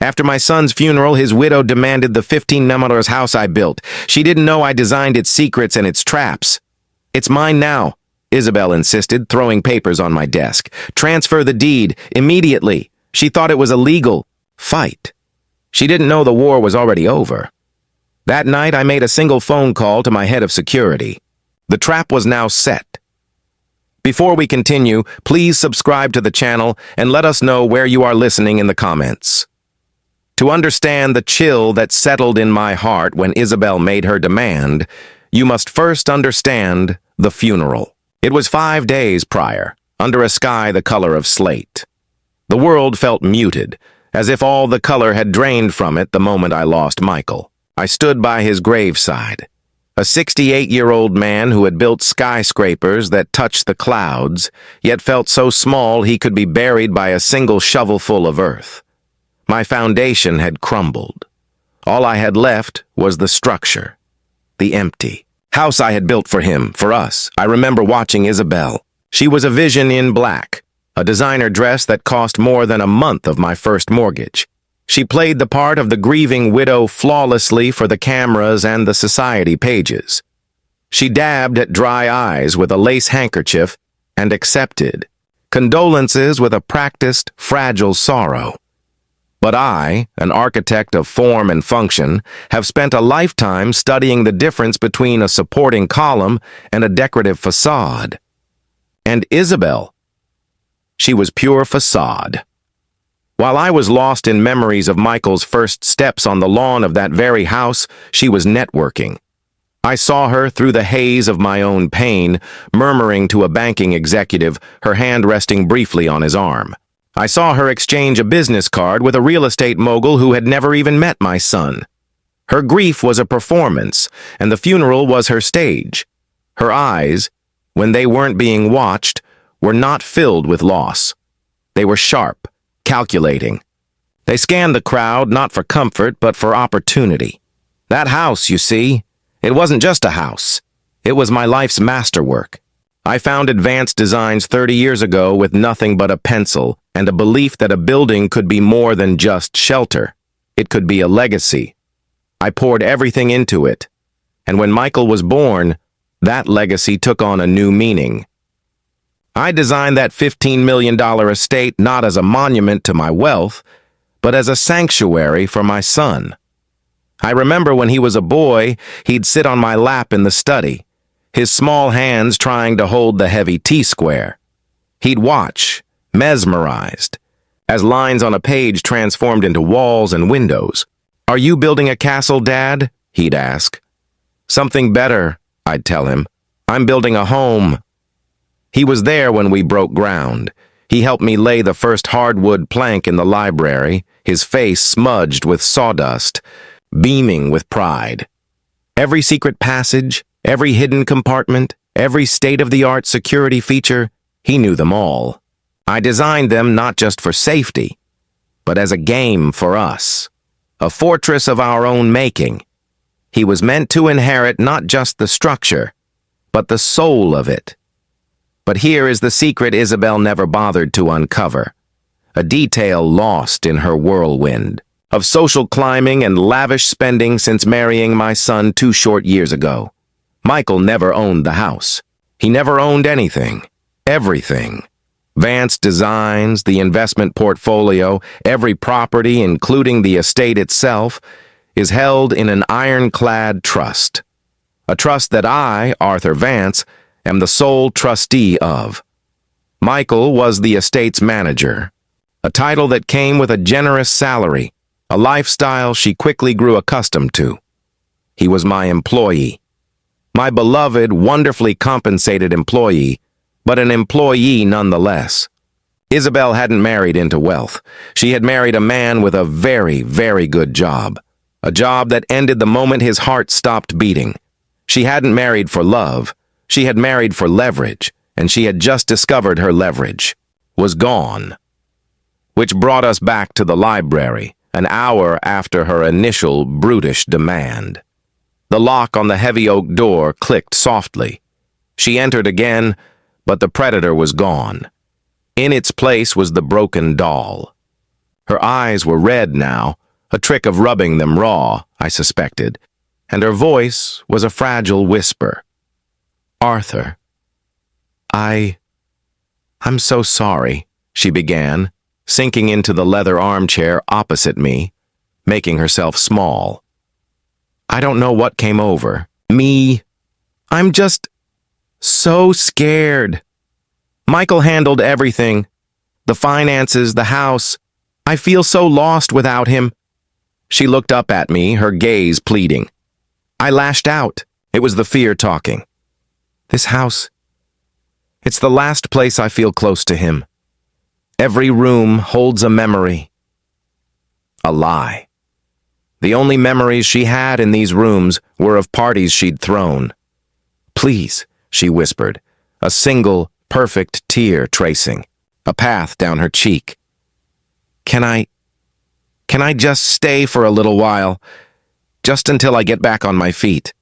After my son's funeral, his widow demanded the 15 millimeters house I built. She didn't know I designed its secrets and its traps. It's mine now, Isabel insisted, throwing papers on my desk. Transfer the deed, immediately. She thought it was a legal fight. She didn't know the war was already over. That night, I made a single phone call to my head of security. The trap was now set. Before we continue, please subscribe to the channel and let us know where you are listening in the comments. To understand the chill that settled in my heart when Isabel made her demand, you must first understand the funeral. It was 5 days prior, under a sky the color of slate. The world felt muted, as if all the color had drained from it the moment I lost Michael. I stood by his graveside, a 68-year-old man who had built skyscrapers that touched the clouds, yet felt so small he could be buried by a single shovelful of earth. My foundation had crumbled. All I had left was the structure, the empty house I had built for him, for us. I remember watching Isabel. She was a vision in black, a designer dress that cost more than a month of my first mortgage. She played the part of the grieving widow flawlessly for the cameras and the society pages. She dabbed at dry eyes with a lace handkerchief and accepted condolences with a practiced, fragile sorrow. But I, an architect of form and function, have spent a lifetime studying the difference between a supporting column and a decorative facade. And Isabel, she was pure facade. While I was lost in memories of Michael's first steps on the lawn of that very house, she was networking. I saw her through the haze of my own pain, murmuring to a banking executive, her hand resting briefly on his arm. I saw her exchange a business card with a real estate mogul who had never even met my son. Her grief was a performance, and the funeral was her stage. Her eyes, when they weren't being watched, were not filled with loss. They were sharp, calculating. They scanned the crowd not for comfort, but for opportunity. That house, you see, it wasn't just a house. It was my life's masterwork. I found advanced designs 30 years ago with nothing but a pencil and a belief that a building could be more than just shelter. It could be a legacy. I poured everything into it, and when Michael was born, that legacy took on a new meaning. I designed that $15 million estate not as a monument to my wealth, but as a sanctuary for my son. I remember when he was a boy, he'd sit on my lap in the study, his small hands trying to hold the heavy T-square. He'd watch, mesmerized, as lines on a page transformed into walls and windows. "Are you building a castle, Dad?" he'd ask. "Something better," I'd tell him. "I'm building a home." He was there when we broke ground. He helped me lay the first hardwood plank in the library, his face smudged with sawdust, beaming with pride. Every secret passage, every hidden compartment, every state-of-the-art security feature, he knew them all. I designed them not just for safety, but as a game for us, a fortress of our own making. He was meant to inherit not just the structure, but the soul of it. But here is the secret Isabel never bothered to uncover, a detail lost in her whirlwind of social climbing and lavish spending since marrying my son 2 short years ago. Michael never owned the house. He never owned anything, everything. Vance Designs, the investment portfolio, every property, including the estate itself, is held in an ironclad trust. A trust that I, Arthur Vance, am the sole trustee of. Michael was the estate's manager, a title that came with a generous salary, a lifestyle she quickly grew accustomed to. He was my employee. My beloved, wonderfully compensated employee, but an employee nonetheless. Isabel hadn't married into wealth. She had married a man with a very, very good job. A job that ended the moment his heart stopped beating. She hadn't married for love. She had married for leverage, and she had just discovered her leverage was gone. Which brought us back to the library, an hour after her initial brutish demand. The lock on the heavy oak door clicked softly. She entered again, but the predator was gone. In its place was the broken doll. Her eyes were red now, a trick of rubbing them raw, I suspected, and her voice was a fragile whisper. "Arthur, I'm so sorry," she began, sinking into the leather armchair opposite me, making herself small. "I don't know what came over me. I'm just so scared. Michael handled everything. The finances, the house. I feel so lost without him." She looked up at me, her gaze pleading. I lashed out. It was the fear talking. "This house, it's the last place I feel close to him. Every room holds a memory." A lie. The only memories she had in these rooms were of parties she'd thrown. "Please," she whispered, a single, perfect tear tracing a path down her cheek. Can I just stay for a little while, just until I get back on my feet?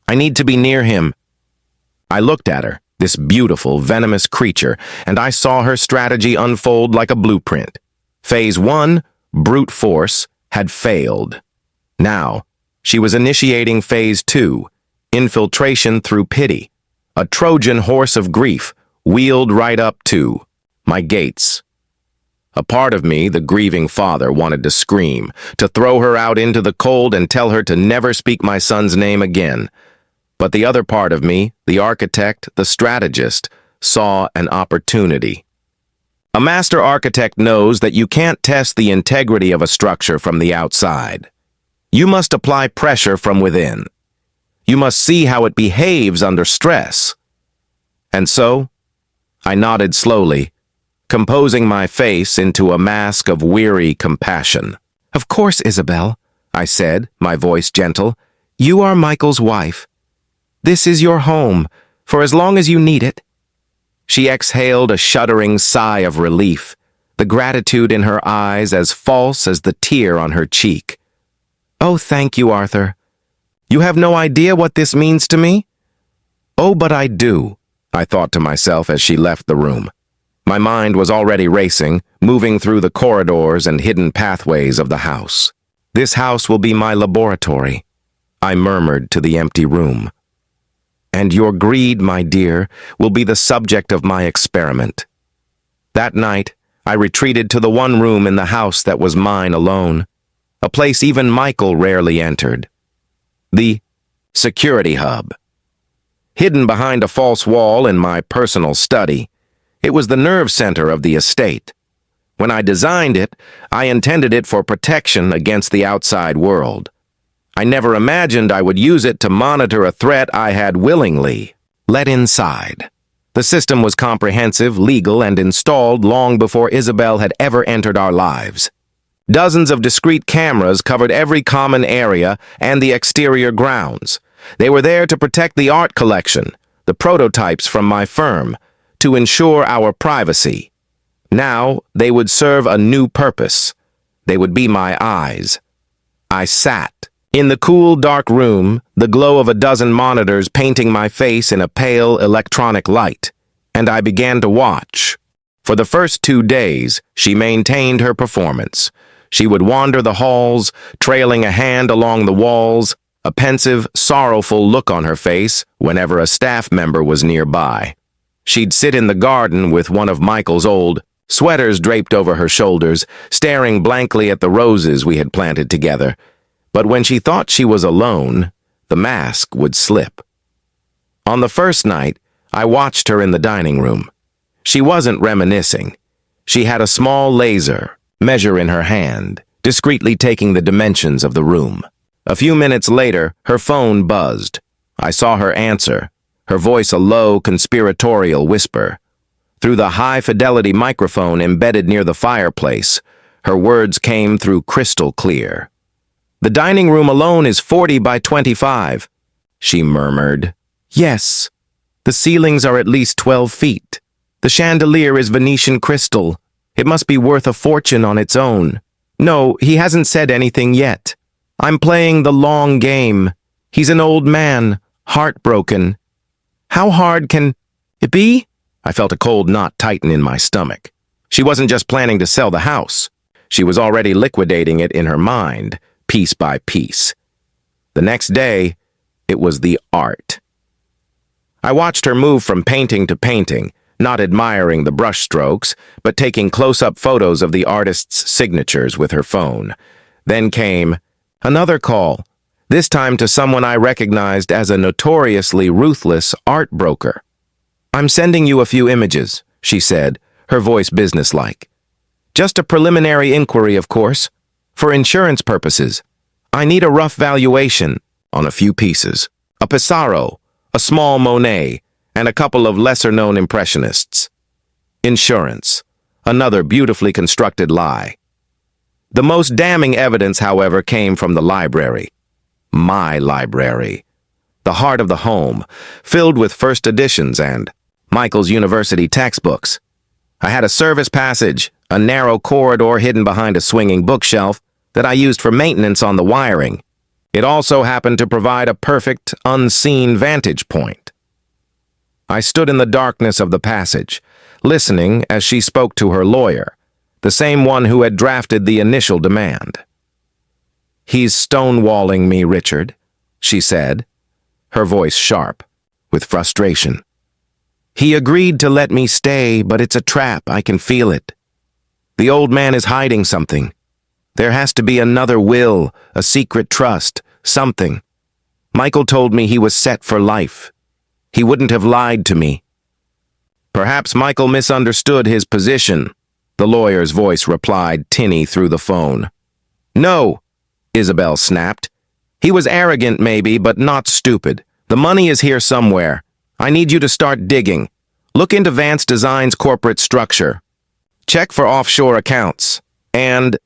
I need to be near him." I looked at her, this beautiful, venomous creature, and I saw her strategy unfold like a blueprint. Phase 1, brute force, had failed. Now, she was initiating Phase 2, infiltration through pity, a Trojan horse of grief wheeled right up to my gates. A part of me, the grieving father, wanted to scream, to throw her out into the cold and tell her to never speak my son's name again. But the other part of me, the architect, the strategist, saw an opportunity. A master architect knows that you can't test the integrity of a structure from the outside. You must apply pressure from within. You must see how it behaves under stress. And so, I nodded slowly, composing my face into a mask of weary compassion. "Of course, Isabel," I said, my voice gentle. "You are Michael's wife. This is your home, for as long as you need it." She exhaled a shuddering sigh of relief, the gratitude in her eyes as false as the tear on her cheek. "Oh, thank you, Arthur. You have no idea what this means to me?" "Oh, but I do," I thought to myself as she left the room. My mind was already racing, moving through the corridors and hidden pathways of the house. "This house will be my laboratory," I murmured to the empty room. "And your greed, my dear, will be the subject of my experiment." That night, I retreated to the one room in the house that was mine alone, a place even Michael rarely entered. The security hub. Hidden behind a false wall in my personal study, it was the nerve center of the estate. When I designed it, I intended it for protection against the outside world. I never imagined I would use it to monitor a threat I had willingly let inside. The system was comprehensive, legal, and installed long before Isabel had ever entered our lives. Dozens of discrete cameras covered every common area and the exterior grounds. They were there to protect the art collection, the prototypes from my firm, to ensure our privacy. Now, they would serve a new purpose. They would be my eyes. I sat in the cool, dark room, the glow of a dozen monitors painting my face in a pale electronic light, and I began to watch. For the first 2 days, she maintained her performance. She would wander the halls, trailing a hand along the walls, a pensive, sorrowful look on her face whenever a staff member was nearby. She'd sit in the garden with one of Michael's old sweaters draped over her shoulders, staring blankly at the roses we had planted together. But when she thought she was alone, the mask would slip. On the first night, I watched her in the dining room. She wasn't reminiscing. She had a small laser measure in her hand, discreetly taking the dimensions of the room. A few minutes later, her phone buzzed. I saw her answer, her voice a low, conspiratorial whisper. Through the high-fidelity microphone embedded near the fireplace, her words came through crystal clear. "The dining room alone is 40 by 25, she murmured. "Yes. The ceilings are at least 12 feet. The chandelier is Venetian crystal. It must be worth a fortune on its own. No, he hasn't said anything yet. I'm playing the long game. He's an old man, heartbroken. How hard can it be?" I felt a cold knot tighten in my stomach. She wasn't just planning to sell the house. She was already liquidating it in her mind, piece by piece. The next day, it was the art. I watched her move from painting to painting, not admiring the brushstrokes, but taking close-up photos of the artist's signatures with her phone. Then came another call, this time to someone I recognized as a notoriously ruthless art broker. "I'm sending you a few images," she said, her voice businesslike. "Just a preliminary inquiry, of course. For insurance purposes. I need a rough valuation on a few pieces. A Pissarro, a small Monet, and a couple of lesser-known impressionists." Insurance. Another beautifully constructed lie. The most damning evidence, however, came from the library. My library. The heart of the home, filled with first editions and Michael's university textbooks. I had a service passage, a narrow corridor hidden behind a swinging bookshelf that I used for maintenance on the wiring. It also happened to provide a perfect, unseen vantage point. I stood in the darkness of the passage, listening as she spoke to her lawyer, the same one who had drafted the initial demand. "He's stonewalling me, Richard," she said, her voice sharp, with frustration. "He agreed to let me stay, but it's a trap, I can feel it. The old man is hiding something. There has to be another will, a secret trust, something. Michael told me he was set for life. He wouldn't have lied to me." "Perhaps Michael misunderstood his position," the lawyer's voice replied, tinny through the phone. "No," Isabel snapped. "He was arrogant, maybe, but not stupid. The money is here somewhere. I need you to start digging. Look into Vance Design's corporate structure. Check for offshore accounts. And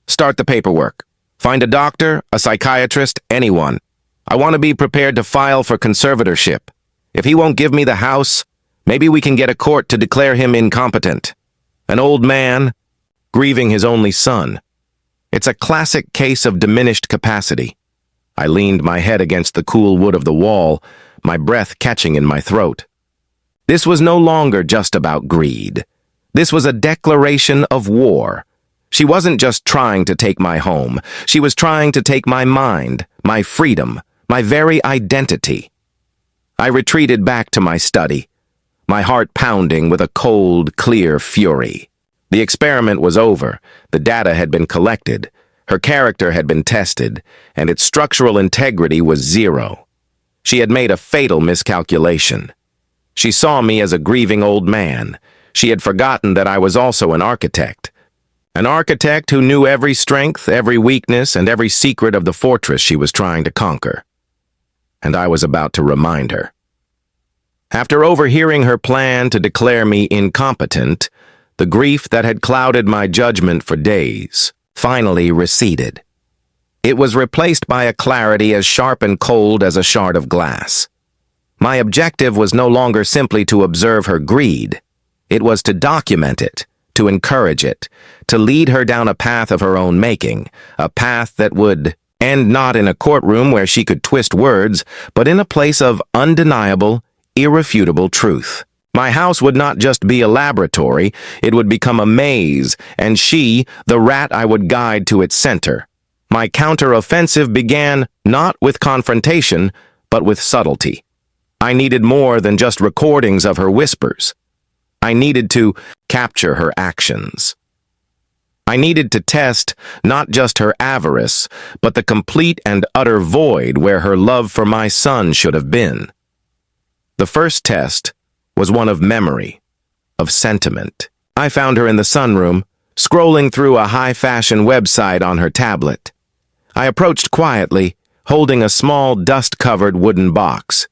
start the paperwork. Find a doctor, a psychiatrist, anyone. I want to be prepared to file for conservatorship. If he won't give me the house, maybe we can get a court to declare him incompetent. An old man, grieving his only son. It's a classic case of diminished capacity." I leaned my head against the cool wood of the wall, my breath catching in my throat. This was no longer just about greed. This was a declaration of war. She wasn't just trying to take my home. She was trying to take my mind, my freedom, my very identity. I retreated back to my study, my heart pounding with a cold, clear fury. The experiment was over. The data had been collected. Her character had been tested, and its structural integrity was zero. She had made a fatal miscalculation. She saw me as a grieving old man. She had forgotten that I was also an architect. An architect who knew every strength, every weakness, and every secret of the fortress she was trying to conquer. And I was about to remind her. After overhearing her plan to declare me incompetent, the grief that had clouded my judgment for days finally receded. It was replaced by a clarity as sharp and cold as a shard of glass. My objective was no longer simply to observe her greed. It was to document it, to encourage it, to lead her down a path of her own making, a path that would end not in a courtroom where she could twist words, but in a place of undeniable, irrefutable truth. My house would not just be a laboratory, it would become a maze, and she, the rat I would guide to its center. My counter-offensive began not with confrontation, but with subtlety. I needed more than just recordings of her whispers. I needed to capture her actions. I needed to test not just her avarice, but the complete and utter void where her love for my son should have been. The first test was one of memory, of sentiment. I found her in the sunroom, scrolling through a high-fashion website on her tablet. I approached quietly, holding a small, dust-covered wooden box.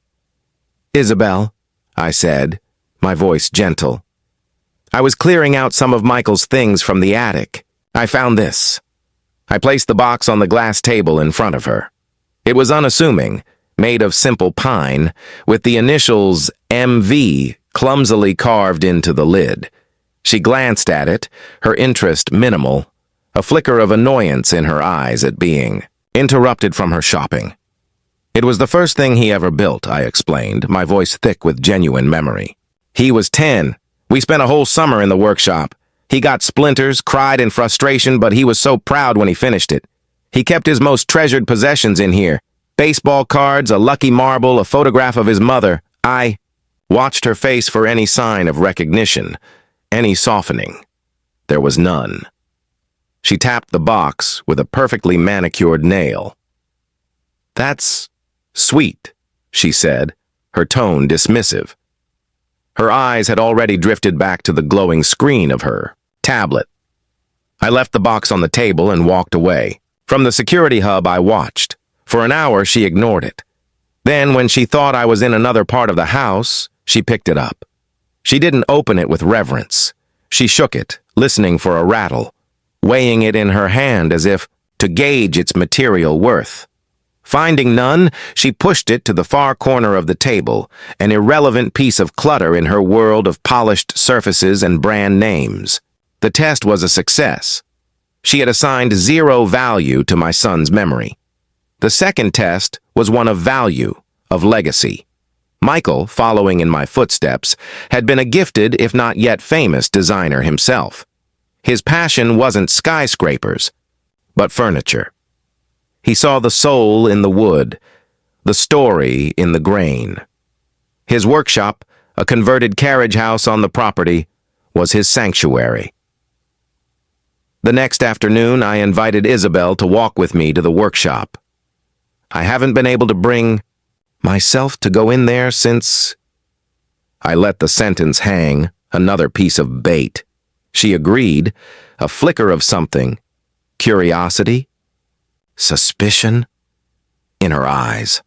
"Isabel," I said, my voice gentle. "I was clearing out some of Michael's things from the attic. I found this." I placed the box on the glass table in front of her. It was unassuming, made of simple pine, with the initials MV clumsily carved into the lid. She glanced at it, her interest minimal, a flicker of annoyance in her eyes at being interrupted from her shopping. "It was the first thing he ever built," I explained, my voice thick with genuine memory. "He was 10. We spent a whole summer in the workshop. He got splinters, cried in frustration, but he was so proud when he finished it. He kept his most treasured possessions in here. Baseball cards, a lucky marble, a photograph of his mother. I watched her face for any sign of recognition, any softening. There was none. She tapped the box with a perfectly manicured nail. "That's sweet," she said, her tone dismissive. Her eyes had already drifted back to the glowing screen of her tablet. I left the box on the table and walked away. From the security hub, I watched. For an hour, she ignored it. Then, when she thought I was in another part of the house, she picked it up. She didn't open it with reverence. She shook it, listening for a rattle, weighing it in her hand as if to gauge its material worth. Finding none, she pushed it to the far corner of the table, an irrelevant piece of clutter in her world of polished surfaces and brand names. The test was a success. She had assigned 0 value to my son's memory. The second test was one of value, of legacy. Michael, following in my footsteps, had been a gifted, if not yet famous, designer himself. His passion wasn't skyscrapers, but furniture. He saw the soul in the wood, the story in the grain. His workshop, a converted carriage house on the property, was his sanctuary. The next afternoon, I invited Isabel to walk with me to the workshop. I haven't been able to bring myself to go in there since... I let the sentence hang, another piece of bait. She agreed, a flicker of something, curiosity, suspicion, in her eyes.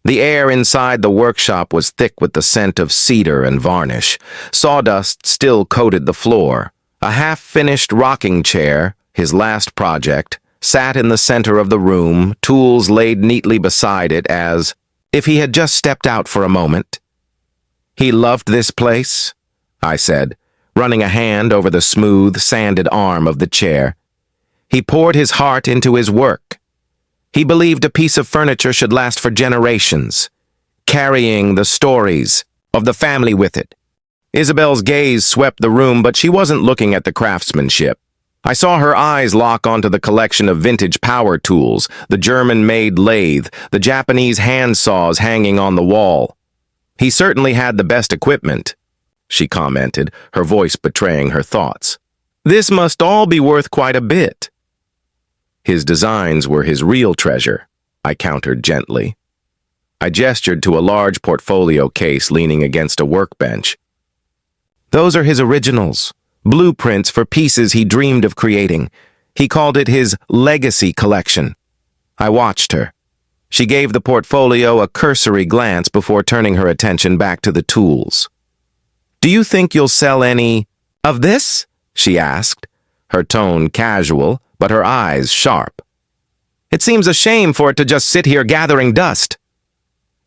The air inside the workshop was thick with the scent of cedar and varnish. Sawdust still coated the floor. A half-finished rocking chair, his last project, sat in the center of the room, tools laid neatly beside it as if he had just stepped out for a moment. "He loved this place," I said, running a hand over the smooth, sanded arm of the chair. "He poured his heart into his work. He believed a piece of furniture should last for generations, carrying the stories of the family with it." Isabel's gaze swept the room, but she wasn't looking at the craftsmanship. I saw her eyes lock onto the collection of vintage power tools, the German-made lathe, the Japanese hand saws hanging on the wall. "He certainly had the best equipment," she commented, her voice betraying her thoughts. "This must all be worth quite a bit." "His designs were his real treasure," I countered gently. I gestured to a large portfolio case leaning against a workbench. "Those are his originals, blueprints for pieces he dreamed of creating. He called it his legacy collection." I watched her. She gave the portfolio a cursory glance before turning her attention back to the tools. "Do you think you'll sell any of this?" she asked, her tone casual, but her eyes sharp. "It seems a shame for it to just sit here gathering dust."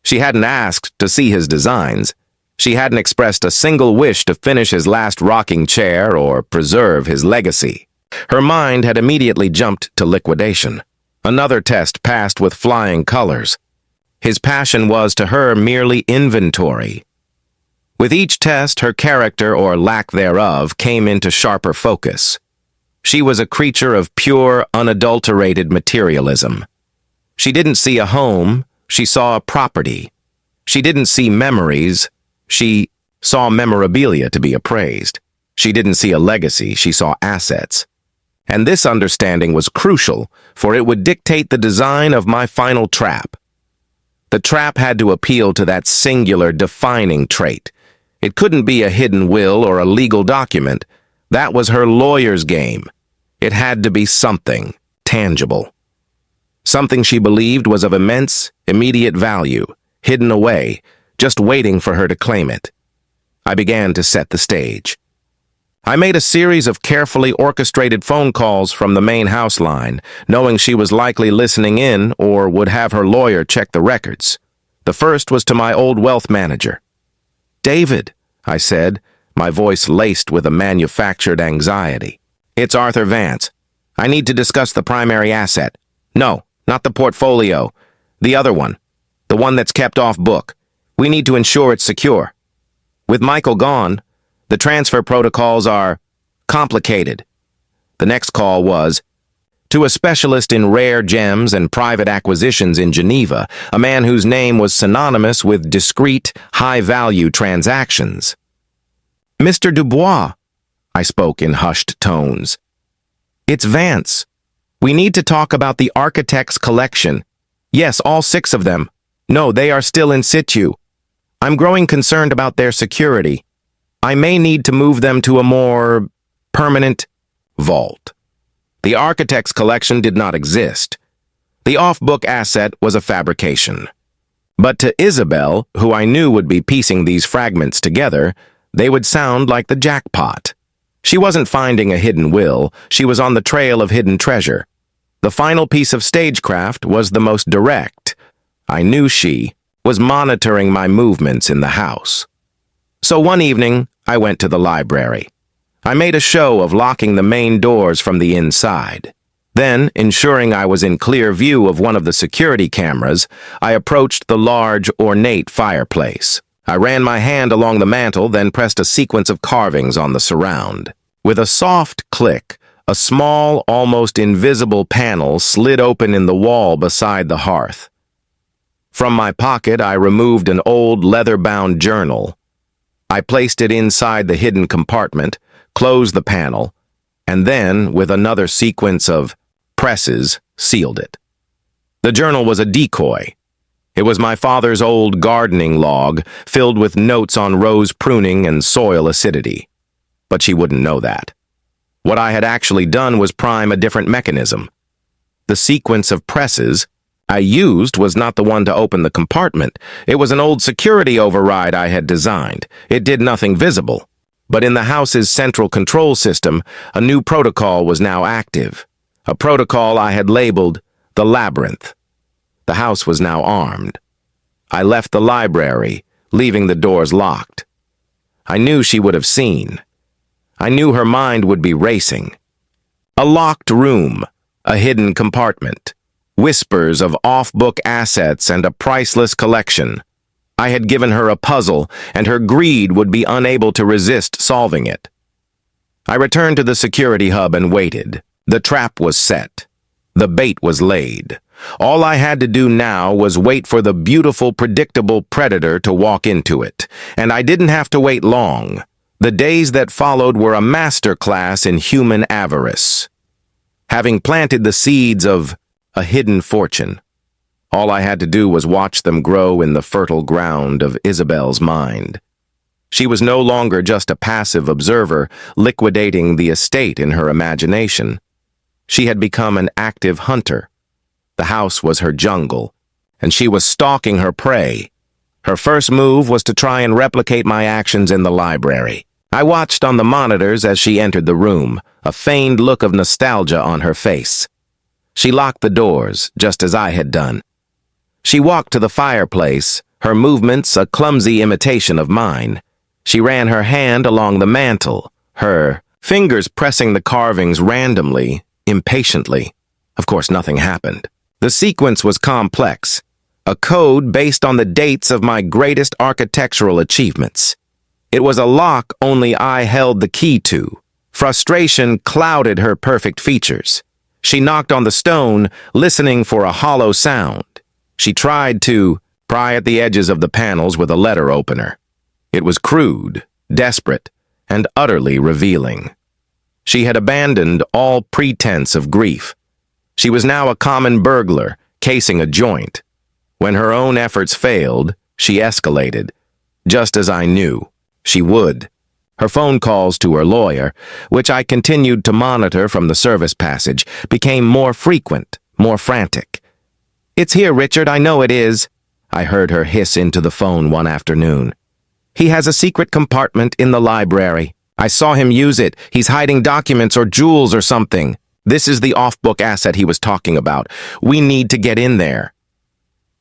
She hadn't asked to see his designs. She hadn't expressed a single wish to finish his last rocking chair or preserve his legacy. Her mind had immediately jumped to liquidation. Another test passed with flying colors. His passion was to her merely inventory. With each test, her character, or lack thereof, came into sharper focus. She was a creature of pure, unadulterated materialism. She didn't see a home, she saw a property. She didn't see memories, she saw memorabilia to be appraised. She didn't see a legacy, she saw assets. And this understanding was crucial, for it would dictate the design of my final trap. The trap had to appeal to that singular defining trait. It couldn't be a hidden will or a legal document. That was her lawyer's game. It had to be something tangible. Something she believed was of immense, immediate value, hidden away, just waiting for her to claim it. I began to set the stage. I made a series of carefully orchestrated phone calls from the main house line, knowing she was likely listening in or would have her lawyer check the records. The first was to my old wealth manager. "David," I said, my voice laced with a manufactured anxiety. "It's Arthur Vance. I need to discuss the primary asset. No, not the portfolio. The other one. The one that's kept off book. We need to ensure it's secure. With Michael gone, the transfer protocols are..." Complicated. The next call was to a specialist in rare gems and private acquisitions in Geneva, a man whose name was synonymous with discreet, high-value transactions. "Mr. Dubois," I spoke in hushed tones. "It's Vance. We need to talk about the architect's collection. Yes, all 6 of them. No, they are still in situ. I'm growing concerned about their security. I may need to move them to a more permanent vault." The architect's collection did not exist. The off-book asset was a fabrication. But to Isabel, who I knew would be piecing these fragments together, they would sound like the jackpot. She wasn't finding a hidden will, she was on the trail of hidden treasure. The final piece of stagecraft was the most direct. I knew she was monitoring my movements in the house. So one evening, I went to the library. I made a show of locking the main doors from the inside. Then, ensuring I was in clear view of one of the security cameras, I approached the large, ornate fireplace. I ran my hand along the mantel, then pressed a sequence of carvings on the surround. With a soft click, a small, almost invisible panel slid open in the wall beside the hearth. From my pocket, I removed an old leather-bound journal. I placed it inside the hidden compartment, closed the panel, and then, with another sequence of presses, sealed it. The journal was a decoy. It was my father's old gardening log, filled with notes on rose pruning and soil acidity. But she wouldn't know that. What I had actually done was prime a different mechanism. The sequence of presses I used was not the one to open the compartment. It was an old security override I had designed. It did nothing visible. But in the house's central control system, a new protocol was now active. A protocol I had labeled the Labyrinth. The house was now armed. I left the library, leaving the doors locked. I knew she would have seen. I knew her mind would be racing. A locked room, a hidden compartment, whispers of off-book assets and a priceless collection. I had given her a puzzle, and her greed would be unable to resist solving it. I returned to the security hub and waited. The trap was set. The bait was laid. All I had to do now was wait for the beautiful, predictable predator to walk into it, and I didn't have to wait long. The days that followed were a masterclass in human avarice. Having planted the seeds of a hidden fortune, all I had to do was watch them grow in the fertile ground of Isabel's mind. She was no longer just a passive observer, liquidating the estate in her imagination. She had become an active hunter. The house was her jungle, and she was stalking her prey. Her first move was to try and replicate my actions in the library. I watched on the monitors as she entered the room, a feigned look of nostalgia on her face. She locked the doors, just as I had done. She walked to the fireplace, her movements a clumsy imitation of mine. She ran her hand along the mantel, her fingers pressing the carvings randomly, impatiently. Of course, nothing happened. The sequence was complex, a code based on the dates of my greatest architectural achievements. It was a lock only I held the key to. Frustration clouded her perfect features. She knocked on the stone, listening for a hollow sound. She tried to pry at the edges of the panels with a letter opener. It was crude, desperate, and utterly revealing. She had abandoned all pretense of grief. She was now a common burglar, casing a joint. When her own efforts failed, she escalated, just as I knew she would. Her phone calls to her lawyer, which I continued to monitor from the service passage, became more frequent, more frantic. "It's here, Richard, I know it is," I heard her hiss into the phone one afternoon. "He has a secret compartment in the library. I saw him use it. He's hiding documents or jewels or something. This is the off-book asset he was talking about. We need to get in there."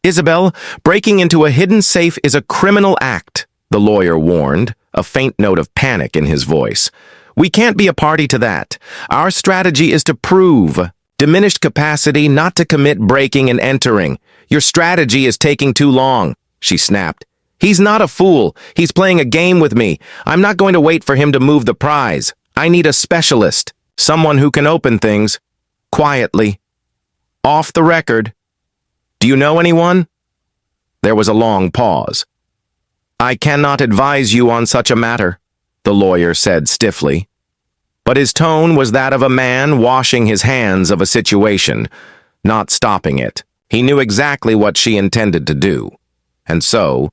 "Isabel, breaking into a hidden safe is a criminal act," the lawyer warned, a faint note of panic in his voice. "We can't be a party to that. Our strategy is to prove diminished capacity, not to commit breaking and entering. Your strategy is taking too long," she snapped. "He's not a fool. He's playing a game with me. I'm not going to wait for him to move the prize. I need a specialist, someone who can open things quietly, off the record. Do you know anyone? There was a long pause. I cannot advise you on such a matter, the lawyer said stiffly. But his tone was that of a man washing his hands of a situation, not stopping it. He knew exactly what she intended to do. And so,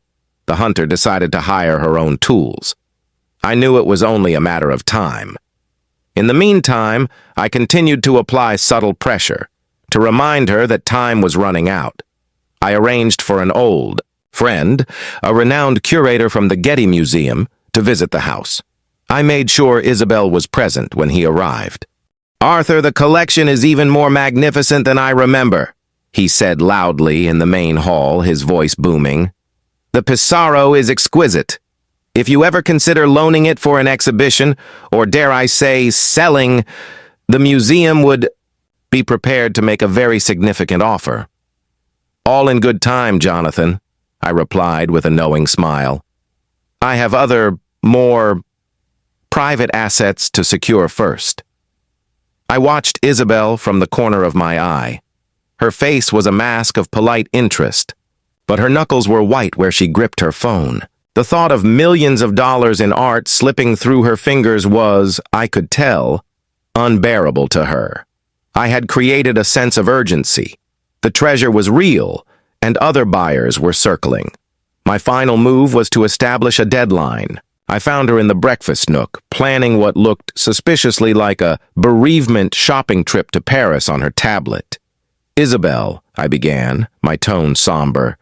the hunter decided to hire her own tools. I knew it was only a matter of time. In the meantime, I continued to apply subtle pressure, to remind her that time was running out. I arranged for an old friend, a renowned curator from the Getty Museum, to visit the house. I made sure Isabel was present when he arrived. Arthur, the collection is even more magnificent than I remember, he said loudly in the main hall, his voice booming. The Pissarro is exquisite. If you ever consider loaning it for an exhibition, or dare I say, selling, the museum would be prepared to make a very significant offer. All in good time, Jonathan, I replied with a knowing smile. I have other, more private assets to secure first. I watched Isabel from the corner of my eye. Her face was a mask of polite interest, but her knuckles were white where she gripped her phone. The thought of millions of dollars in art slipping through her fingers was, I could tell, unbearable to her. I had created a sense of urgency. The treasure was real, and other buyers were circling. My final move was to establish a deadline. I found her in the breakfast nook, planning what looked suspiciously like a bereavement shopping trip to Paris on her tablet. Isabel, I began, my tone somber.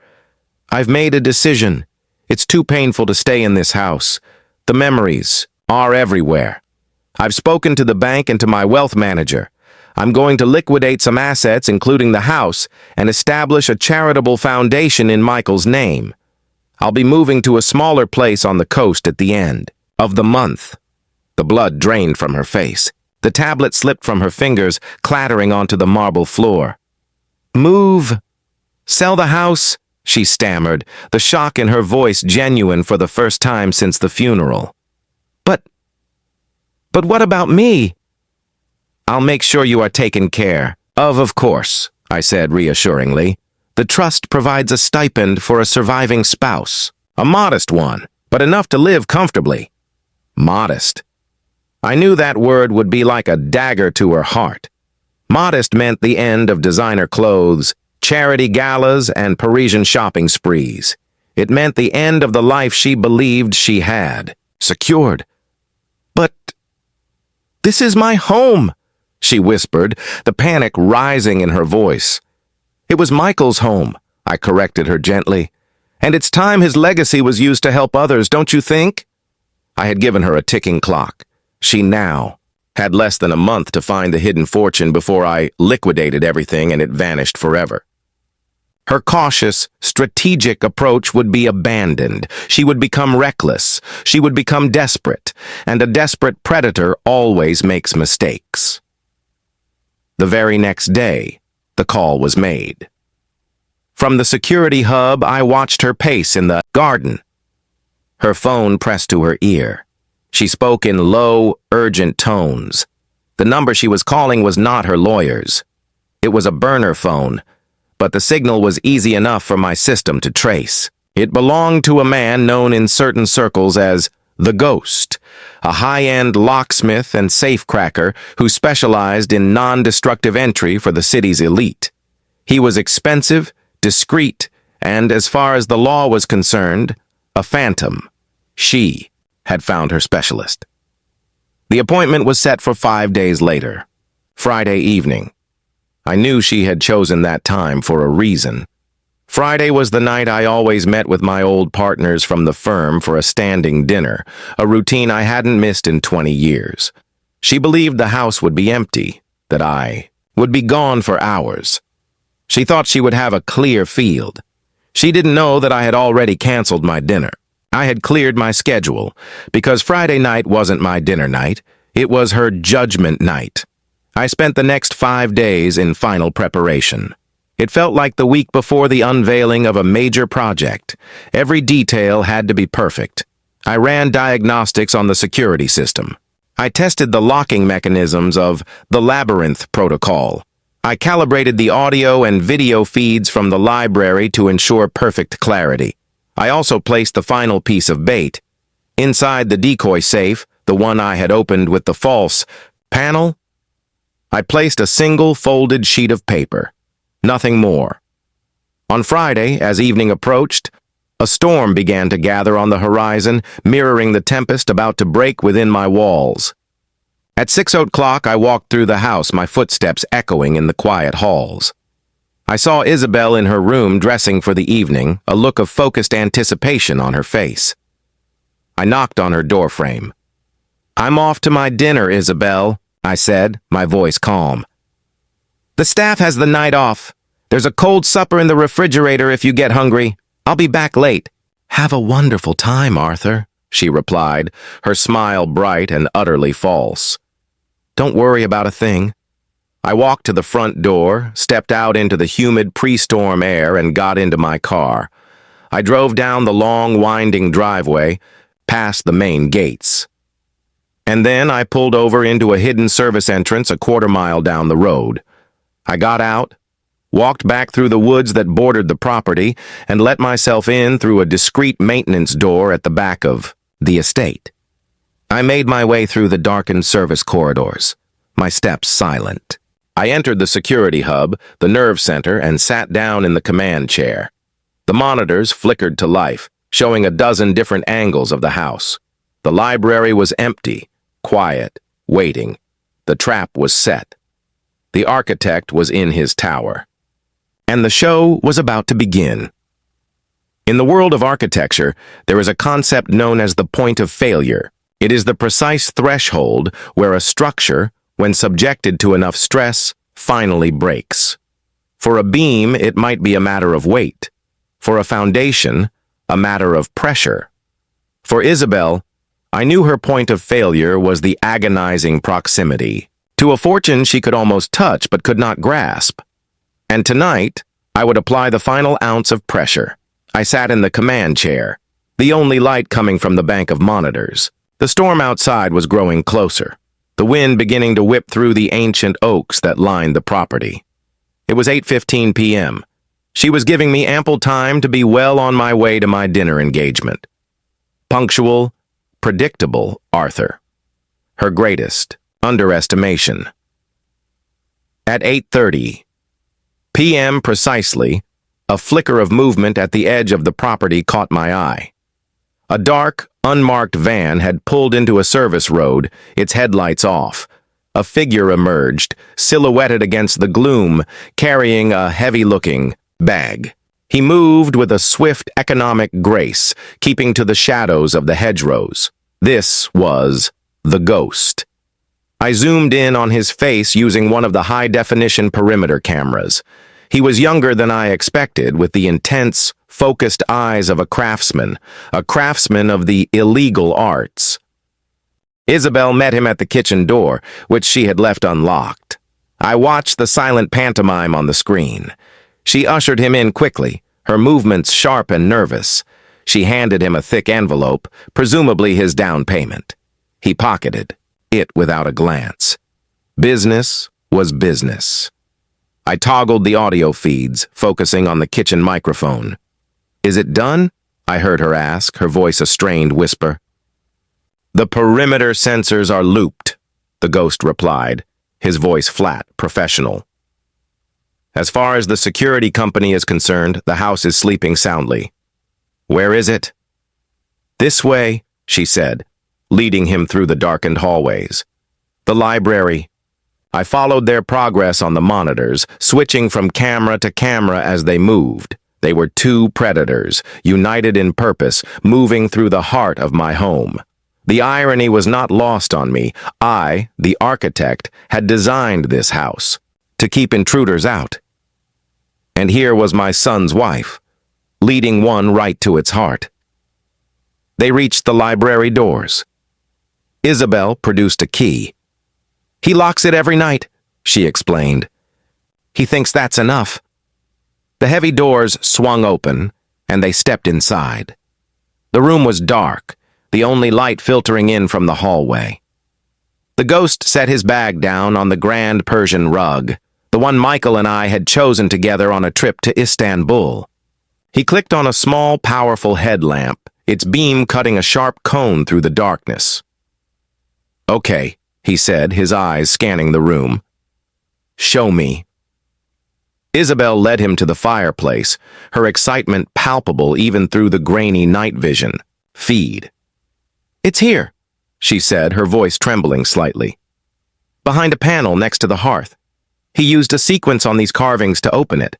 I've made a decision. It's too painful to stay in this house. The memories are everywhere. I've spoken to the bank and to my wealth manager. I'm going to liquidate some assets, including the house, and establish a charitable foundation in Michael's name. I'll be moving to a smaller place on the coast at the end of the month. The blood drained from her face. The tablet slipped from her fingers, clattering onto the marble floor. Move! Sell the house! She stammered, the shock in her voice genuine for the first time since the funeral. But what about me? I'll make sure you are taken care of course, I said reassuringly. The trust provides a stipend for a surviving spouse. A modest one, but enough to live comfortably. Modest. I knew that word would be like a dagger to her heart. Modest meant the end of designer clothes, charity galas, and Parisian shopping sprees. It meant the end of the life she believed she had. Secured. But this is my home, she whispered, the panic rising in her voice. It was Michael's home, I corrected her gently. And it's time his legacy was used to help others, don't you think? I had given her a ticking clock. She now had less than a month to find the hidden fortune before I liquidated everything and it vanished forever. Her cautious, strategic approach would be abandoned. She would become reckless. She would become desperate. And a desperate predator always makes mistakes. The very next day, the call was made. From the security hub, I watched her pace in the garden. Her phone pressed to her ear. She spoke in low, urgent tones. The number she was calling was not her lawyer's. It was a burner phone, but the signal was easy enough for my system to trace. It belonged to a man known in certain circles as the Ghost, a high-end locksmith and safecracker who specialized in non-destructive entry for the city's elite. He was expensive, discreet, and, as far as the law was concerned, a phantom. She had found her specialist. The appointment was set for 5 days later, Friday evening. I knew she had chosen that time for a reason. Friday was the night I always met with my old partners from the firm for a standing dinner, a routine I hadn't missed in 20 years. She believed the house would be empty, that I would be gone for hours. She thought she would have a clear field. She didn't know that I had already canceled my dinner. I had cleared my schedule, because Friday night wasn't my dinner night, it was her judgment night. I spent the next 5 days in final preparation. It felt like the week before the unveiling of a major project. Every detail had to be perfect. I ran diagnostics on the security system. I tested the locking mechanisms of the Labyrinth protocol. I calibrated the audio and video feeds from the library to ensure perfect clarity. I also placed the final piece of bait. Inside the decoy safe, the one I had opened with the false panel, I placed a single folded sheet of paper. Nothing more. On Friday, as evening approached, a storm began to gather on the horizon, mirroring the tempest about to break within my walls. At 6 o'clock, I walked through the house, my footsteps echoing in the quiet halls. I saw Isabel in her room dressing for the evening, a look of focused anticipation on her face. I knocked on her doorframe. "I'm off to my dinner, Isabel," I said, my voice calm. "The staff has the night off. There's a cold supper in the refrigerator if you get hungry. I'll be back late." "Have a wonderful time, Arthur," she replied, her smile bright and utterly false. "Don't worry about a thing." I walked to the front door, stepped out into the humid pre-storm air, and got into my car. I drove down the long, winding driveway, past the main gates. And then I pulled over into a hidden service entrance a quarter-mile down the road. I got out, walked back through the woods that bordered the property, and let myself in through a discreet maintenance door at the back of the estate. I made my way through the darkened service corridors, my steps silent. I entered the security hub, the nerve center, and sat down in the command chair. The monitors flickered to life, showing a dozen different angles of the house. The library was empty, quiet, waiting. The trap was set. The architect was in his tower. And the show was about to begin. In the world of architecture, there is a concept known as the point of failure. It is the precise threshold where a structure, when subjected to enough stress, finally breaks. For a beam, it might be a matter of weight. For a foundation, a matter of pressure. For Isabel, I knew her point of failure was the agonizing proximity to a fortune she could almost touch but could not grasp. And tonight, I would apply the final ounce of pressure. I sat in the command chair, the only light coming from the bank of monitors. The storm outside was growing closer, the wind beginning to whip through the ancient oaks that lined the property. It was 8:15 p.m. She was giving me ample time to be well on my way to my dinner engagement. Punctual, predictable Arthur. Her greatest underestimation. At 8:30 p.m. precisely, a flicker of movement at the edge of the property caught my eye. A dark, unmarked van had pulled into a service road, its headlights off. A figure emerged, silhouetted against the gloom, carrying a heavy-looking bag. He moved with a swift economic grace, keeping to the shadows of the hedgerows. This was the ghost. I zoomed in on his face using one of the high-definition perimeter cameras. He was younger than I expected, with the intense, focused eyes of a craftsman of the illegal arts. Isabel met him at the kitchen door, which she had left unlocked. I watched the silent pantomime on the screen. She ushered him in quickly, her movements sharp and nervous. She handed him a thick envelope, presumably his down payment. He pocketed it without a glance. Business was business. I toggled the audio feeds, focusing on the kitchen microphone. "Is it done?" I heard her ask, her voice a strained whisper. "The perimeter sensors are looped," the ghost replied, his voice flat, professional. "As far as the security company is concerned, the house is sleeping soundly." "Where is it?" "This way," she said, leading him through the darkened hallways. "The library." I followed their progress on the monitors, switching from camera to camera as they moved. They were two predators, united in purpose, moving through the heart of my home. The irony was not lost on me. I, the architect, had designed this house to keep intruders out. And here was my son's wife, leading one right to its heart. They reached the library doors. Isabel produced a key. "He locks it every night," she explained. "He thinks that's enough." The heavy doors swung open, and they stepped inside. The room was dark, the only light filtering in from the hallway. The ghost set his bag down on the grand Persian rug, the one Michael and I had chosen together on a trip to Istanbul. He clicked on a small, powerful headlamp, its beam cutting a sharp cone through the darkness. "Okay," he said, his eyes scanning the room. "Show me." Isabel led him to the fireplace, her excitement palpable even through the grainy night vision. "Feed." "It's here," she said, her voice trembling slightly. "Behind a panel next to the hearth. He used a sequence on these carvings to open it."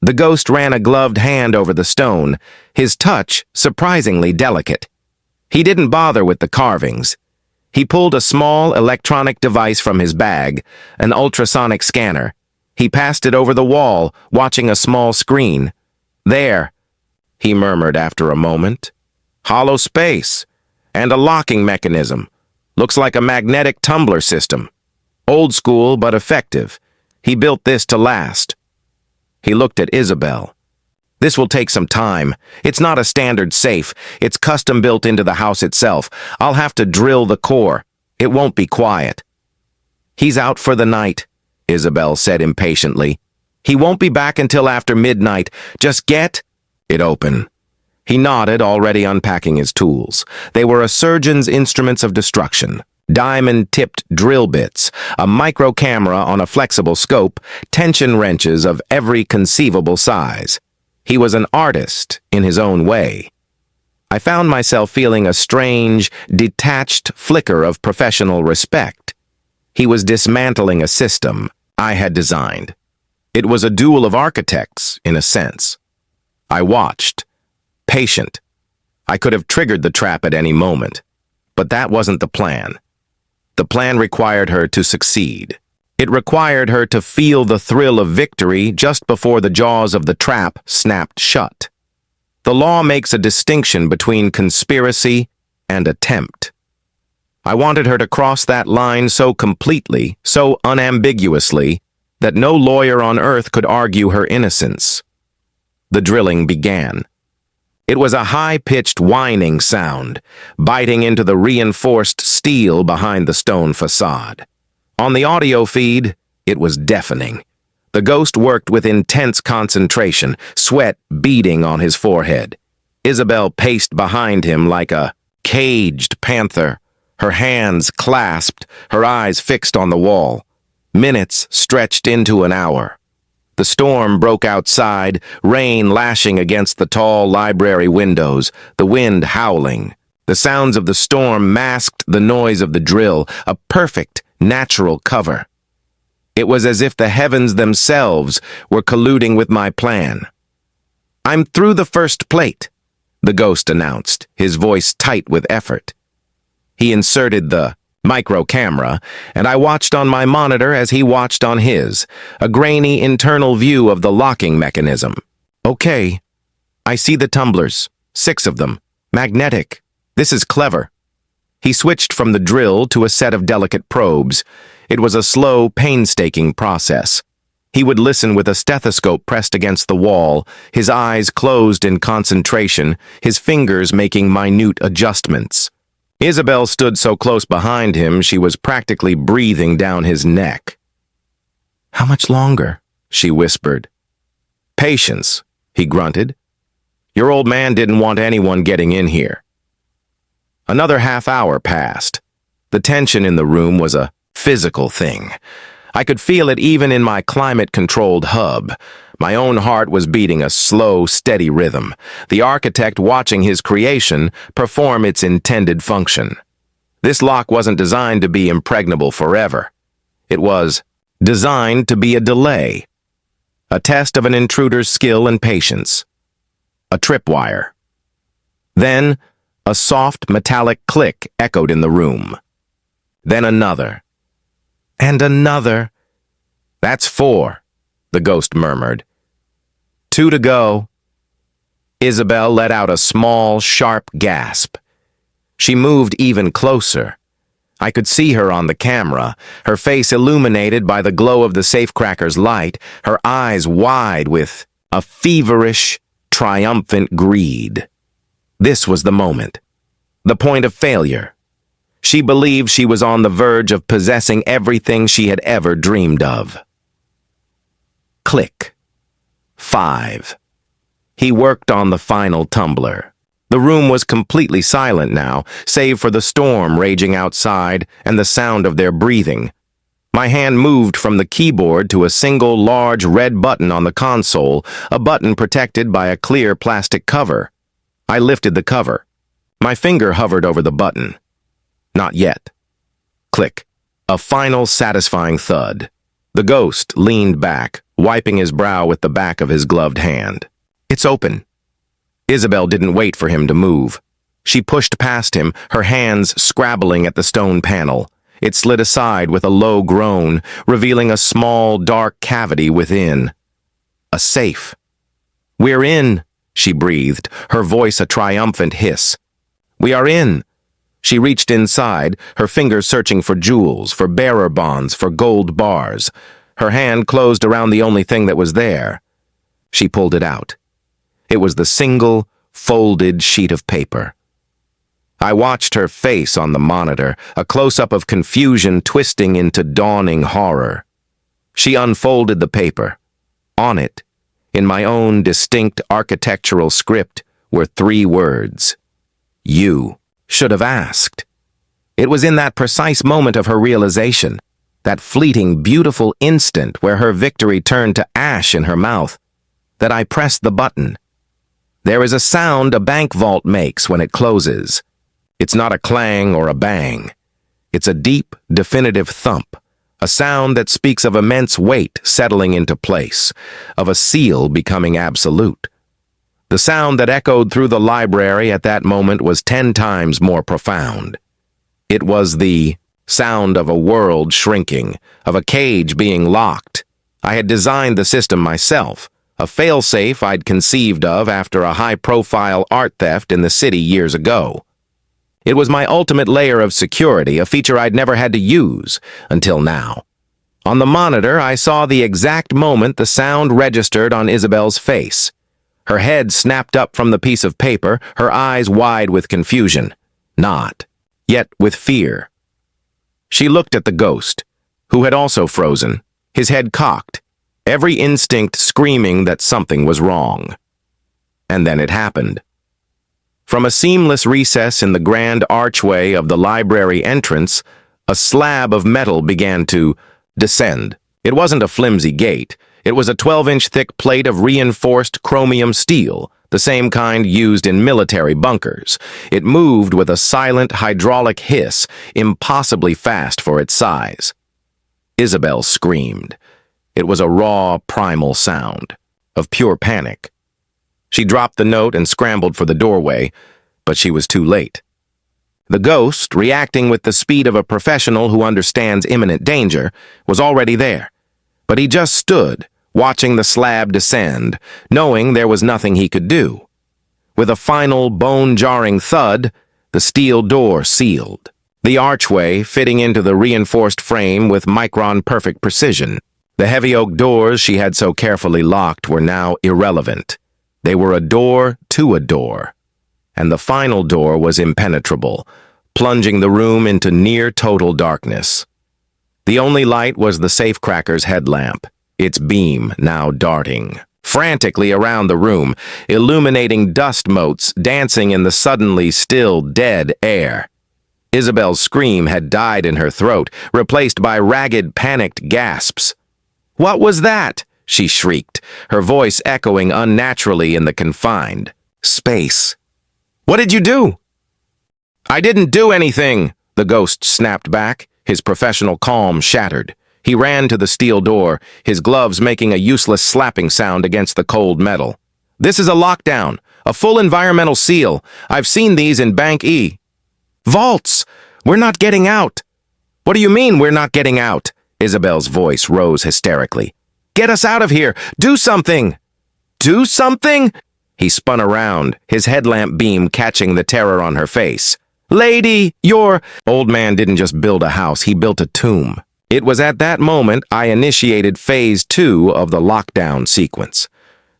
The ghost ran a gloved hand over the stone, his touch surprisingly delicate. He didn't bother with the carvings. He pulled a small electronic device from his bag, an ultrasonic scanner. He passed it over the wall, watching a small screen. "There," he murmured after a moment. "Hollow space. And a locking mechanism. Looks like a magnetic tumbler system. Old school, but effective. He built this to last." He looked at Isabel. "This will take some time. It's not a standard safe. It's custom built into the house itself. I'll have to drill the core. It won't be quiet." "He's out for the night," Isabel said impatiently. "He won't be back until after midnight. Just get it open." He nodded, already unpacking his tools. They were a surgeon's instruments of destruction. Diamond-tipped drill bits, a micro camera on a flexible scope, tension wrenches of every conceivable size. He was an artist in his own way. I found myself feeling a strange, detached flicker of professional respect. He was dismantling a system I had designed. It was a duel of architects, in a sense. I watched, patient. I could have triggered the trap at any moment, but that wasn't the plan. The plan required her to succeed. It required her to feel the thrill of victory just before the jaws of the trap snapped shut. The law makes a distinction between conspiracy and attempt. I wanted her to cross that line so completely, so unambiguously, that no lawyer on earth could argue her innocence. The drilling began. It was a high-pitched whining sound, biting into the reinforced steel behind the stone facade. On the audio feed, it was deafening. The ghost worked with intense concentration, sweat beading on his forehead. Isabel paced behind him like a caged panther, her hands clasped, her eyes fixed on the wall. Minutes stretched into an hour. The storm broke outside, rain lashing against the tall library windows, the wind howling. The sounds of the storm masked the noise of the drill, a perfect, natural cover. It was as if the heavens themselves were colluding with my plan. "I'm through the first plate," the ghost announced, his voice tight with effort. He inserted the micro camera, and I watched on my monitor as he watched on his, a grainy internal view of the locking mechanism. "Okay, I see the tumblers, 6 of them, magnetic. This is clever." He switched from the drill to a set of delicate probes. It was a slow, painstaking process. He would listen with a stethoscope pressed against the wall, his eyes closed in concentration, his fingers making minute adjustments. Isabel stood so close behind him she was practically breathing down his neck. "How much longer?" she whispered. "Patience," he grunted. "Your old man didn't want anyone getting in here." Another half hour passed. The tension in the room was a physical thing. I could feel it even in my climate-controlled hub. My own heart was beating a slow, steady rhythm, the architect watching his creation perform its intended function. This lock wasn't designed to be impregnable forever. It was designed to be a delay, a test of an intruder's skill and patience. A tripwire. Then, a soft, metallic click echoed in the room. Then another. And another. "That's 4, the ghost murmured. 2 to go." Isabel let out a small, sharp gasp. She moved even closer. I could see her on the camera, her face illuminated by the glow of the safecracker's light, her eyes wide with a feverish, triumphant greed. This was the moment. The point of failure. She believed she was on the verge of possessing everything she had ever dreamed of. Click. 5. He worked on the final tumbler. The room was completely silent now, save for the storm raging outside and the sound of their breathing. My hand moved from the keyboard to a single large red button on the console, a button protected by a clear plastic cover. I lifted the cover. My finger hovered over the button. Not yet. Click. A final satisfying thud. The ghost leaned back, wiping his brow with the back of his gloved hand. It's open. Isabel didn't wait for him to move. She pushed past him, her hands scrabbling at the stone panel. It slid aside with a low groan, revealing a small, dark cavity within. A safe. "We're in," she breathed, her voice a triumphant hiss. "We are in." She reached inside, her fingers searching for jewels, for bearer bonds, for gold bars. Her hand closed around the only thing that was there. She pulled it out. It was the single, folded sheet of paper. I watched her face on the monitor, a close-up of confusion twisting into dawning horror. She unfolded the paper. On it, in my own distinct architectural script, were 3 words. "You should have asked." It was in that precise moment of her realization, that fleeting, beautiful instant where her victory turned to ash in her mouth, that I pressed the button. There is a sound a bank vault makes when it closes. It's not a clang or a bang. It's a deep, definitive thump, a sound that speaks of immense weight settling into place, of a seal becoming absolute. The sound that echoed through the library at that moment was 10 times more profound. It was the sound of a world shrinking, of a cage being locked. I had designed the system myself, a failsafe I'd conceived of after a high-profile art theft in the city years ago. It was my ultimate layer of security, a feature I'd never had to use until now. On the monitor, I saw the exact moment the sound registered on Isabel's face. Her head snapped up from the piece of paper, her eyes wide with confusion. Not, yet with fear. She looked at the ghost, who had also frozen, his head cocked, every instinct screaming that something was wrong. And then it happened. From a seamless recess in the grand archway of the library entrance, a slab of metal began to descend. It wasn't a flimsy gate. It was a 12-inch thick plate of reinforced chromium steel, the same kind used in military bunkers. It moved with a silent hydraulic hiss, impossibly fast for its size. Isabel screamed. It was a raw, primal sound, of pure panic. She dropped the note and scrambled for the doorway, but she was too late. The ghost, reacting with the speed of a professional who understands imminent danger, was already there. But he just stood, watching the slab descend, knowing there was nothing he could do. With a final, bone-jarring thud, the steel door sealed, the archway fitting into the reinforced frame with micron-perfect precision. The heavy oak doors she had so carefully locked were now irrelevant. They were a door to a door, and the final door was impenetrable, plunging the room into near-total darkness. The only light was the safecracker's headlamp, its beam now darting frantically around the room, illuminating dust motes dancing in the suddenly still, dead air. Isabel's scream had died in her throat, replaced by ragged, panicked gasps. "What was that?" she shrieked, her voice echoing unnaturally in the confined space. "What did you do?" "I didn't do anything," the ghost snapped back, his professional calm shattered. He ran to the steel door, his gloves making a useless slapping sound against the cold metal. "This is a lockdown, a full environmental seal. I've seen these in Bank E." "Vaults! We're not getting out!" "What do you mean we're not getting out?" Isabel's voice rose hysterically. "Get us out of here! Do something!" "Do something?" He spun around, his headlamp beam catching the terror on her face. "Lady, you're—" Old man didn't just build a house, he built a tomb. It was at that moment I initiated Phase 2 of the lockdown sequence.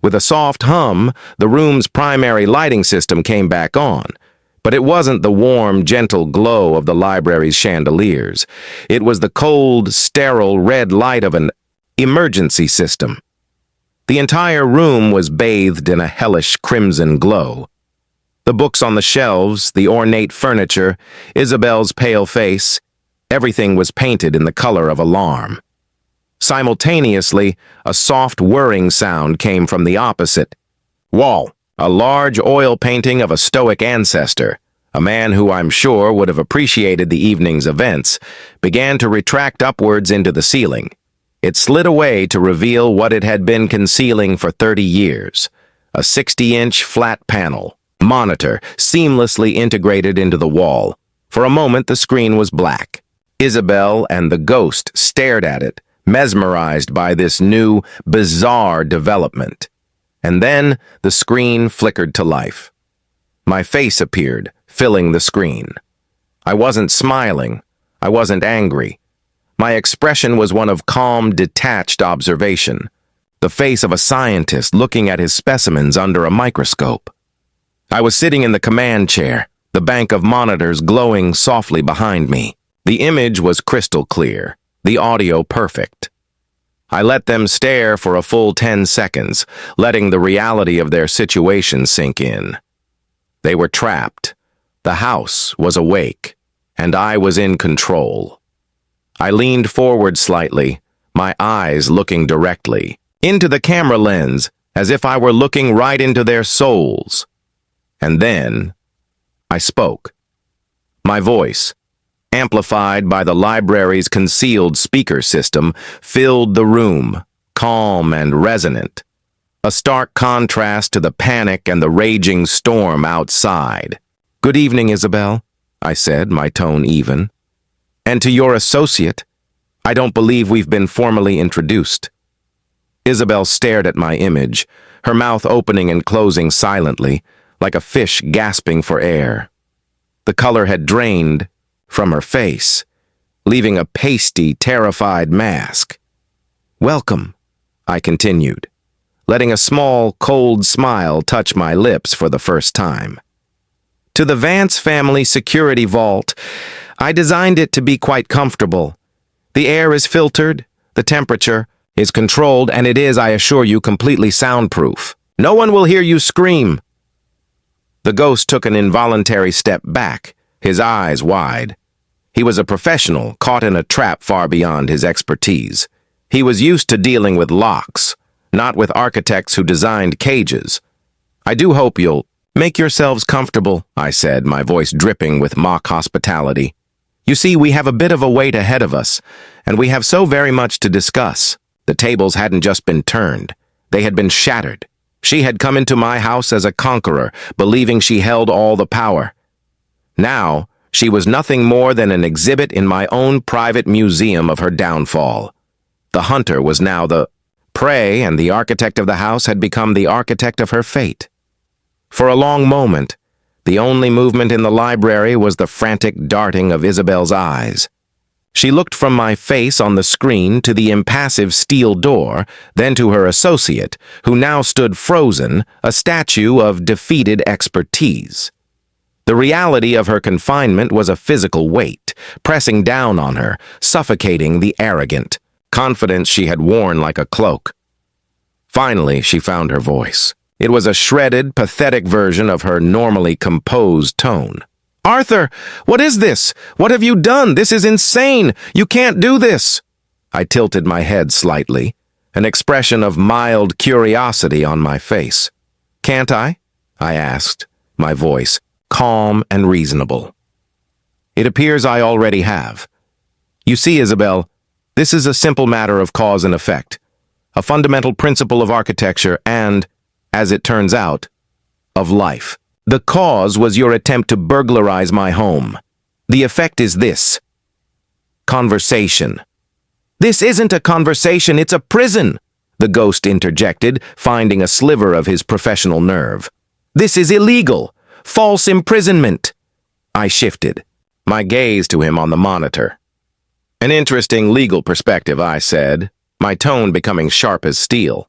With a soft hum, the room's primary lighting system came back on, But it wasn't the warm, gentle glow of the library's chandeliers. It was the cold, sterile red light of an emergency system. The entire room was bathed in a hellish crimson glow. The books on the shelves, the ornate furniture, Isabel's pale face, everything was painted in the color of alarm. Simultaneously, a soft whirring sound came from the opposite wall. A large oil painting of a stoic ancestor, a man who I'm sure would have appreciated the evening's events, began to retract upwards into the ceiling. It slid away to reveal what it had been concealing for 30 years, a 60-inch flat panel, monitor seamlessly integrated into the wall. For a moment, the screen was black. Isabel and the ghost stared at it, mesmerized by this new, bizarre development. And then the screen flickered to life. My face appeared, filling the screen. I wasn't smiling. I wasn't angry. My expression was one of calm, detached observation, the face of a scientist looking at his specimens under a microscope. I was sitting in the command chair, the bank of monitors glowing softly behind me. The image was crystal clear, the audio perfect. I let them stare for a full 10 seconds, letting the reality of their situation sink in. They were trapped. The house was awake, and I was in control. I leaned forward slightly, my eyes looking directly into the camera lens, as if I were looking right into their souls. And then I spoke. My voice, amplified by the library's concealed speaker system, filled the room, calm and resonant, a stark contrast to the panic and the raging storm outside. "Good evening, Isabel," I said, my tone even. "And to your associate, I don't believe we've been formally introduced." Isabel stared at my image, her mouth opening and closing silently, like a fish gasping for air. The color had drained from her face, leaving a pasty, terrified mask. "Welcome," I continued, letting a small, cold smile touch my lips for the first time. "To the Vance family security vault. I designed it to be quite comfortable. The air is filtered, the temperature is controlled, and it is, I assure you, completely soundproof. No one will hear you scream." The ghost took an involuntary step back, his eyes wide. He was a professional, caught in a trap far beyond his expertise. He was used to dealing with locks, not with architects who designed cages. "I do hope you'll make yourselves comfortable," I said, my voice dripping with mock hospitality. "You see, we have a bit of a wait ahead of us, and we have so very much to discuss." The tables hadn't just been turned. They had been shattered. She had come into my house as a conqueror, believing she held all the power. Now, she was nothing more than an exhibit in my own private museum of her downfall. The hunter was now the prey, and the architect of the house had become the architect of her fate. For a long moment, the only movement in the library was the frantic darting of Isabel's eyes. She looked from my face on the screen to the impassive steel door, then to her associate, who now stood frozen, a statue of defeated expertise. The reality of her confinement was a physical weight, pressing down on her, suffocating the arrogant confidence she had worn like a cloak. Finally, she found her voice. It was a shredded, pathetic version of her normally composed tone. "Arthur, what is this? What have you done? This is insane! You can't do this!" I tilted my head slightly, an expression of mild curiosity on my face. "Can't I?" I asked, my voice calm and reasonable. "It appears I already have. You see, Isabel, this is a simple matter of cause and effect, a fundamental principle of architecture and, as it turns out, of life. The cause was your attempt to burglarize my home. The effect is this: conversation." "This isn't a conversation, it's a prison," the ghost interjected, finding a sliver of his professional nerve. "This is illegal. False imprisonment." I shifted, my gaze to him on the monitor. "An interesting legal perspective," I said, my tone becoming sharp as steel.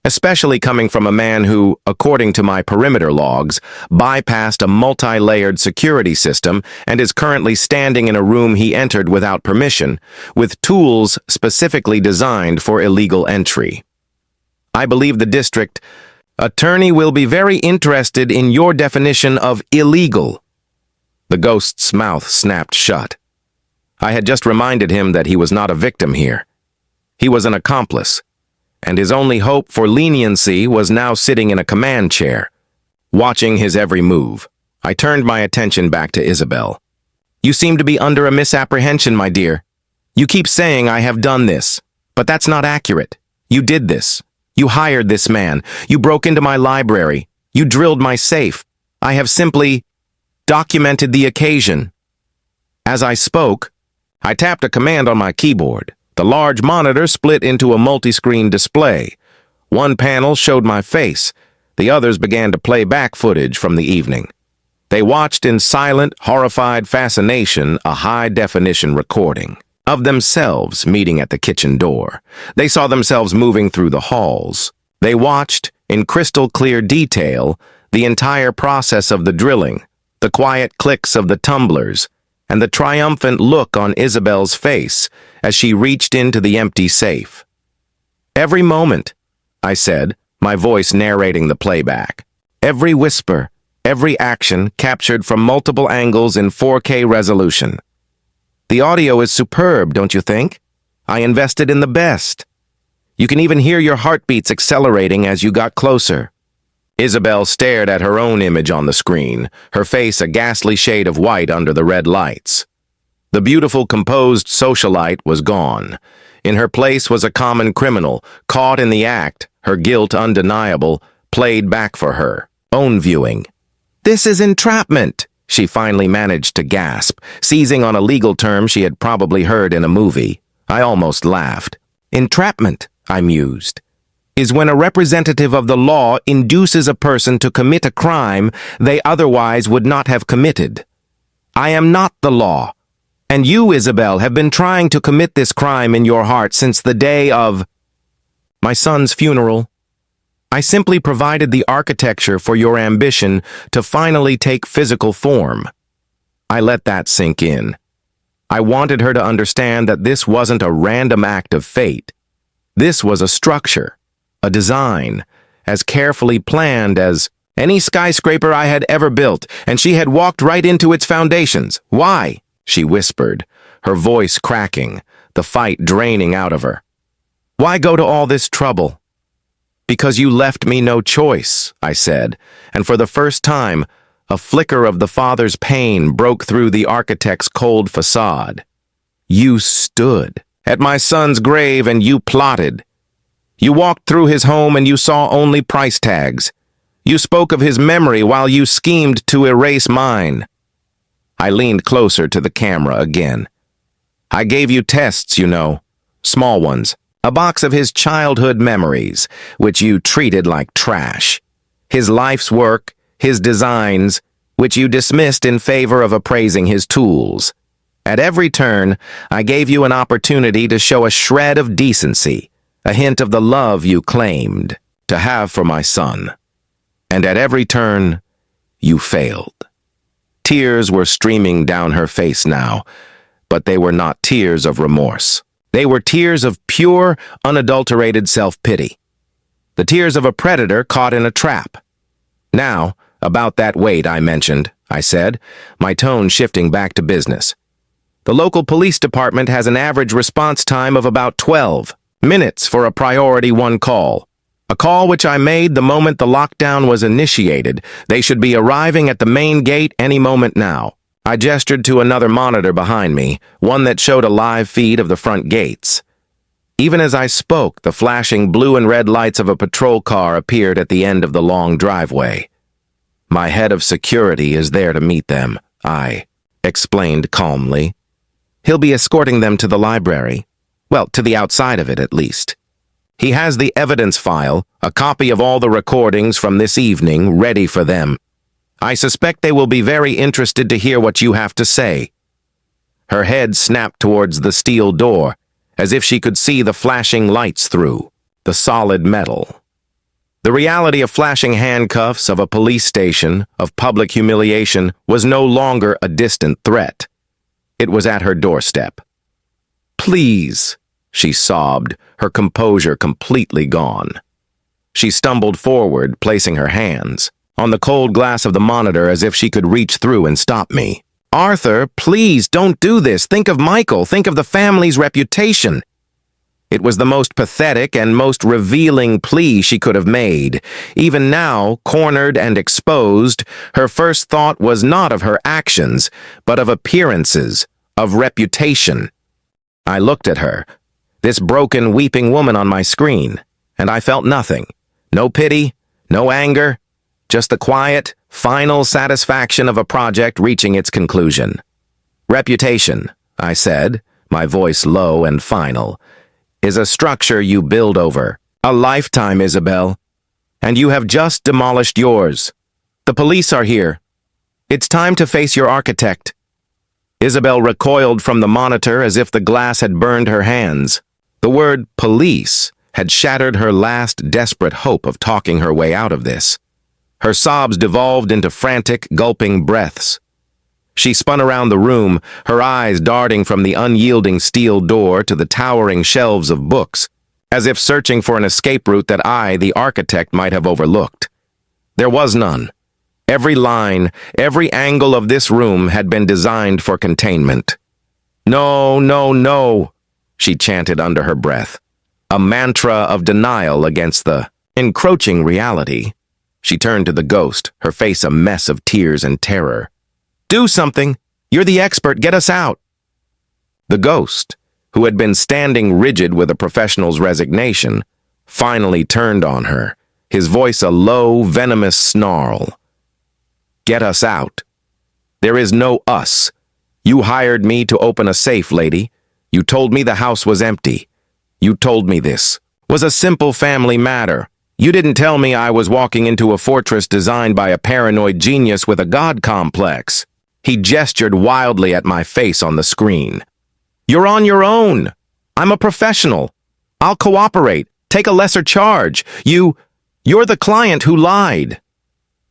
especially coming from a man who, according to my perimeter logs, bypassed a multi-layered security system and is currently standing in a room he entered without permission, with tools specifically designed for illegal entry. I believe the district attorney will be very interested in your definition of illegal. The ghost's mouth snapped shut. I had just reminded him that he was not a victim here. He was an accomplice, and his only hope for leniency was now sitting in a command chair, watching his every move. I turned my attention back to Isabel. You seem to be under a misapprehension, my dear. You keep saying I have done this, but that's not accurate. You did this. You hired this man. You broke into my library. You drilled my safe. I have simply documented the occasion. As I spoke, I tapped a command on my keyboard. The large monitor split into a multi-screen display. One panel showed my face. The others began to play back footage from the evening. They watched in silent, horrified fascination a high-definition recording of themselves meeting at the kitchen door. They saw themselves moving through the halls. They watched, in crystal-clear detail, the entire process of the drilling, the quiet clicks of the tumblers, and the triumphant look on Isabel's face as she reached into the empty safe. Every moment, I said, my voice narrating the playback. Every whisper, every action captured from multiple angles in 4K resolution. The audio is superb, don't you think? I invested in the best. You can even hear your heartbeats accelerating as you got closer. Isabel stared at her own image on the screen, her face a ghastly shade of white under the red lights. The beautiful, composed socialite was gone. In her place was a common criminal, caught in the act, her guilt undeniable, played back for her. Own viewing. This is entrapment, she finally managed to gasp, seizing on a legal term she had probably heard in a movie. I almost laughed. Entrapment, I mused, is when a representative of the law induces a person to commit a crime they otherwise would not have committed. I am not the law, and you, Isabel, have been trying to commit this crime in your heart since the day of my son's funeral. I simply provided the architecture for your ambition to finally take physical form. I let that sink in. I wanted her to understand that this wasn't a random act of fate. This was a structure. A design, as carefully planned as any skyscraper I had ever built, and she had walked right into its foundations. Why? She whispered, her voice cracking, the fight draining out of her. Why go to all this trouble? Because you left me no choice, I said, and for the first time, a flicker of the father's pain broke through the architect's cold facade. You stood at my son's grave and you plotted. You walked through his home and you saw only price tags. You spoke of his memory while you schemed to erase mine. I leaned closer to the camera again. I gave you tests, you know, small ones, a box of his childhood memories, which you treated like trash. His life's work, his designs, which you dismissed in favor of appraising his tools. At every turn, I gave you an opportunity to show a shred of decency, a hint of the love you claimed to have for my son. And at every turn, you failed. Tears were streaming down her face now, but they were not tears of remorse. They were tears of pure, unadulterated self-pity. The tears of a predator caught in a trap. Now, about that weight I mentioned, I said, my tone shifting back to business. The local police department has an average response time of about 12 minutes for a priority 1 call. A call which I made the moment the lockdown was initiated. They should be arriving at the main gate any moment now. I gestured to another monitor behind me, one that showed a live feed of the front gates. Even as I spoke, the flashing blue and red lights of a patrol car appeared at the end of the long driveway. My head of security is there to meet them, I explained calmly. He'll be escorting them to the library. Well, to the outside of it, at least. He has the evidence file, a copy of all the recordings from this evening, ready for them. I suspect they will be very interested to hear what you have to say. Her head snapped towards the steel door, as if she could see the flashing lights through, the solid metal. The reality of flashing handcuffs, of a police station, of public humiliation was no longer a distant threat. It was at her doorstep. "Please," she sobbed, her composure completely gone. She stumbled forward, placing her hands on the cold glass of the monitor as if she could reach through and stop me. "Arthur, please don't do this. Think of Michael. Think of the family's reputation." It was the most pathetic and most revealing plea she could have made. Even now, cornered and exposed, her first thought was not of her actions, but of appearances, of reputation. I looked at her, this broken, weeping woman on my screen, and I felt nothing. No pity, no anger, just the quiet, final satisfaction of a project reaching its conclusion. "Reputation," I said, my voice low and final, "is a structure you build over. A lifetime, Isabel. And you have just demolished yours. The police are here. It's time to face your architect." Isabel recoiled from the monitor as if the glass had burned her hands. The word police had shattered her last desperate hope of talking her way out of this. Her sobs devolved into frantic, gulping breaths. She spun around the room, her eyes darting from the unyielding steel door to the towering shelves of books, as if searching for an escape route that I, the architect, might have overlooked. There was none. Every line, every angle of this room had been designed for containment. "No, no, no," she chanted under her breath, a mantra of denial against the encroaching reality. She turned to the ghost, her face a mess of tears and terror. "Do something! You're the expert, get us out!" The ghost, who had been standing rigid with a professional's resignation, finally turned on her, his voice a low, venomous snarl. "Get us out. There is no us. You hired me to open a safe, lady. You told me the house was empty. You told me this was a simple family matter. You didn't tell me I was walking into a fortress designed by a paranoid genius with a god complex." He gestured wildly at my face on the screen. "You're on your own. I'm a professional. I'll cooperate. Take a lesser charge. You're the client who lied."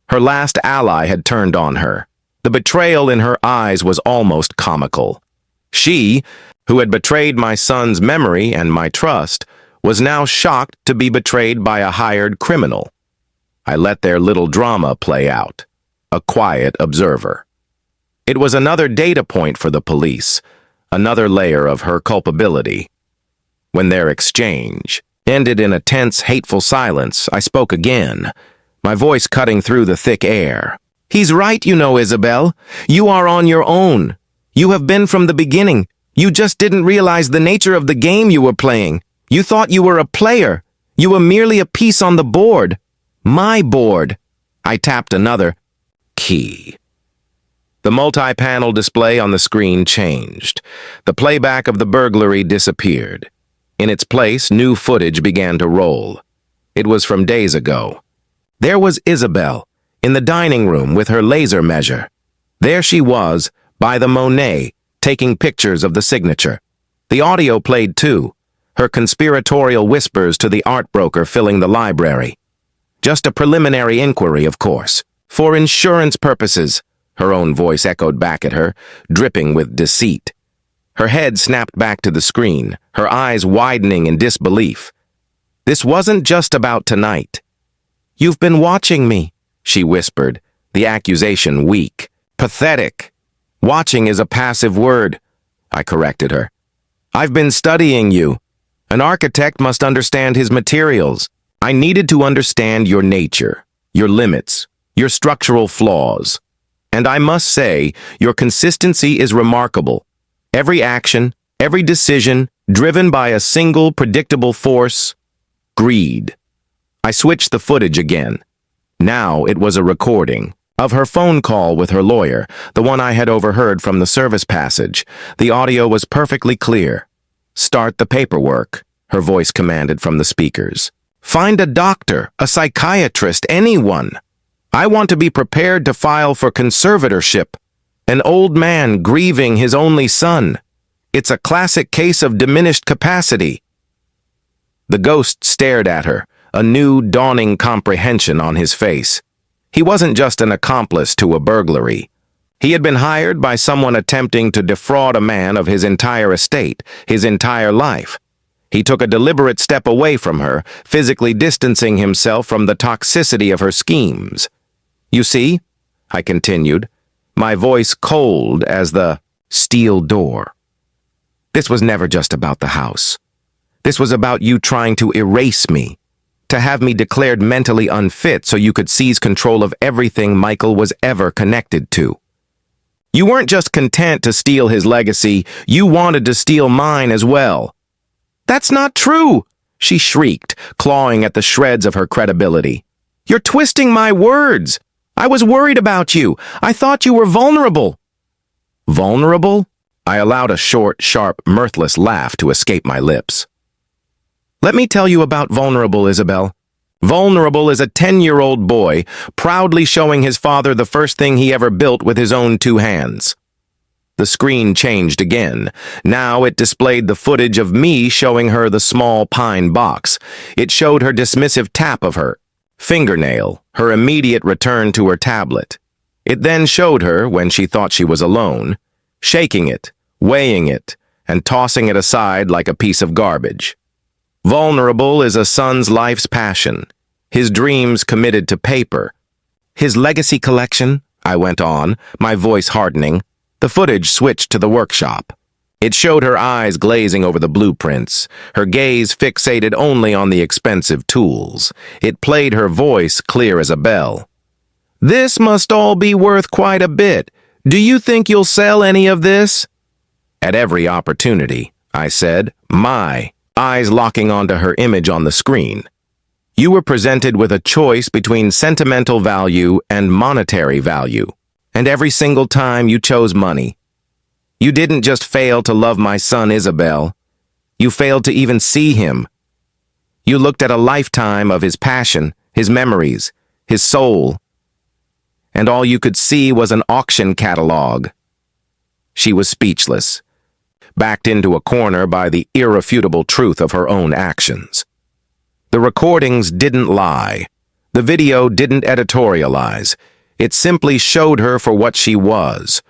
Her last ally had turned on her. The betrayal in her eyes was almost comical. She, who had betrayed my son's memory and my trust, was now shocked to be betrayed by a hired criminal. I let their little drama play out, a quiet observer. It was another data point for the police, another layer of her culpability. When their exchange ended in a tense, hateful silence, I spoke again, my voice cutting through the thick air. "He's right, you know, Isabel. You are on your own. You have been from the beginning. You just didn't realize the nature of the game you were playing. You thought you were a player. You were merely a piece on the board. My board." I tapped another key. The multi-panel display on the screen changed. The playback of the burglary disappeared. In its place, new footage began to roll. It was from days ago. There was Isabel, in the dining room with her laser measure. There she was, by the Monet, taking pictures of the signature. The audio played too, her conspiratorial whispers to the art broker filling the library. Just a preliminary inquiry, of course. "For insurance purposes," her own voice echoed back at her, dripping with deceit. Her head snapped back to the screen, her eyes widening in disbelief. "This wasn't just about tonight." "You've been watching me," she whispered, the accusation weak. "Pathetic. Watching is a passive word," I corrected her. "I've been studying you. An architect must understand his materials. I needed to understand your nature, your limits, your structural flaws. And I must say, your consistency is remarkable. Every action, every decision, driven by a single predictable force: greed." I switched the footage again. Now it was a recording of her phone call with her lawyer, the one I had overheard from the service passage. The audio was perfectly clear. "Start the paperwork," her voice commanded from the speakers. "Find a doctor, a psychiatrist, anyone. I want to be prepared to file for conservatorship. An old man grieving his only son. It's a classic case of diminished capacity." The ghost stared at her, a new, dawning comprehension on his face. He wasn't just an accomplice to a burglary. He had been hired by someone attempting to defraud a man of his entire estate, his entire life. He took a deliberate step away from her, physically distancing himself from the toxicity of her schemes. "You see," I continued, my voice cold as the steel door. "This was never just about the house. This was about you trying to erase me, to have me declared mentally unfit so you could seize control of everything Michael was ever connected to. You weren't just content to steal his legacy, you wanted to steal mine as well." "That's not true," she shrieked, clawing at the shreds of her credibility. "You're twisting my words. I was worried about you. I thought you were vulnerable." "Vulnerable?" I allowed a short, sharp, mirthless laugh to escape my lips. "Let me tell you about Vulnerable, Isabel. Vulnerable is a 10-year-old boy, proudly showing his father the first thing he ever built with his own 2 hands. The screen changed again. Now it displayed the footage of me showing her the small pine box. It showed her dismissive tap of her fingernail, her immediate return to her tablet. It then showed her, when she thought she was alone, shaking it, weighing it, and tossing it aside like a piece of garbage. Vulnerable is a son's life's passion, his dreams committed to paper. "His legacy collection," I went on, my voice hardening. The footage switched to the workshop. It showed her eyes glazing over the blueprints, her gaze fixated only on the expensive tools. It played her voice clear as a bell. "This must all be worth quite a bit. Do you think you'll sell any of this?" "At every opportunity," I said, my eyes locking onto her image on the screen. "You were presented with a choice between sentimental value and monetary value, and every single time you chose money. You didn't just fail to love my son, Isabel. You failed to even see him. You looked at a lifetime of his passion, his memories, his soul, and all you could see was an auction catalog." She was speechless, backed into a corner by the irrefutable truth of her own actions. The recordings didn't lie. The video didn't editorialize. It simply showed her for what she was,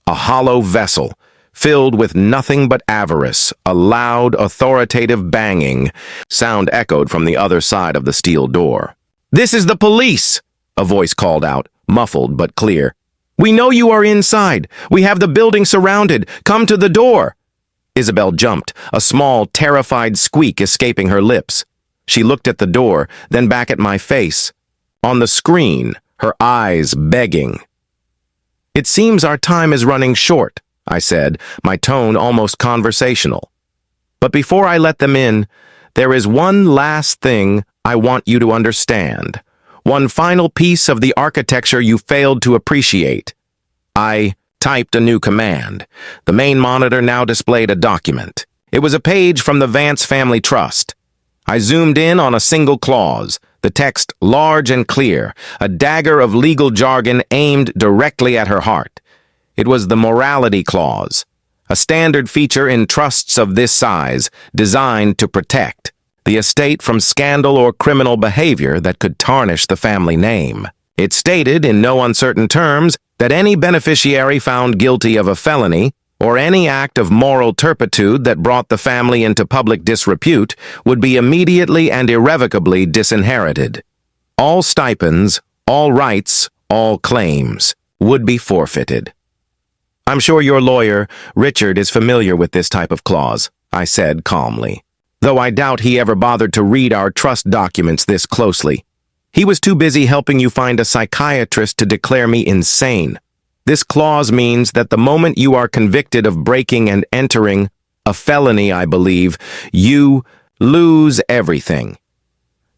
a hollow vessel, filled with nothing but avarice. A loud, authoritative banging sound echoed from the other side of the steel door. "This is the police!" a voice called out, muffled but clear. "We know you are inside. We have the building surrounded. Come to the door." Isabel jumped, a small, terrified squeak escaping her lips. She looked at the door, then back at my face. On the screen, her eyes begging. "It seems our time is running short," I said, my tone almost conversational. "But before I let them in, there is one last thing I want you to understand. One final piece of the architecture you failed to appreciate." I typed a new command. The main monitor now displayed a document. It was a page from the Vance Family Trust. I zoomed in on a single clause, the text large and clear, a dagger of legal jargon aimed directly at her heart. It was the morality clause, a standard feature in trusts of this size, designed to protect the estate from scandal or criminal behavior that could tarnish the family name. It stated, in no uncertain terms, that any beneficiary found guilty of a felony or any act of moral turpitude that brought the family into public disrepute would be immediately and irrevocably disinherited. All stipends, all rights, all claims would be forfeited. "I'm sure your lawyer, Richard, is familiar with this type of clause," I said calmly, though I doubt he ever bothered to read our trust documents this closely. He was too busy helping you find a psychiatrist to declare me insane. This clause means that the moment you are convicted of breaking and entering a felony, I believe, you lose everything.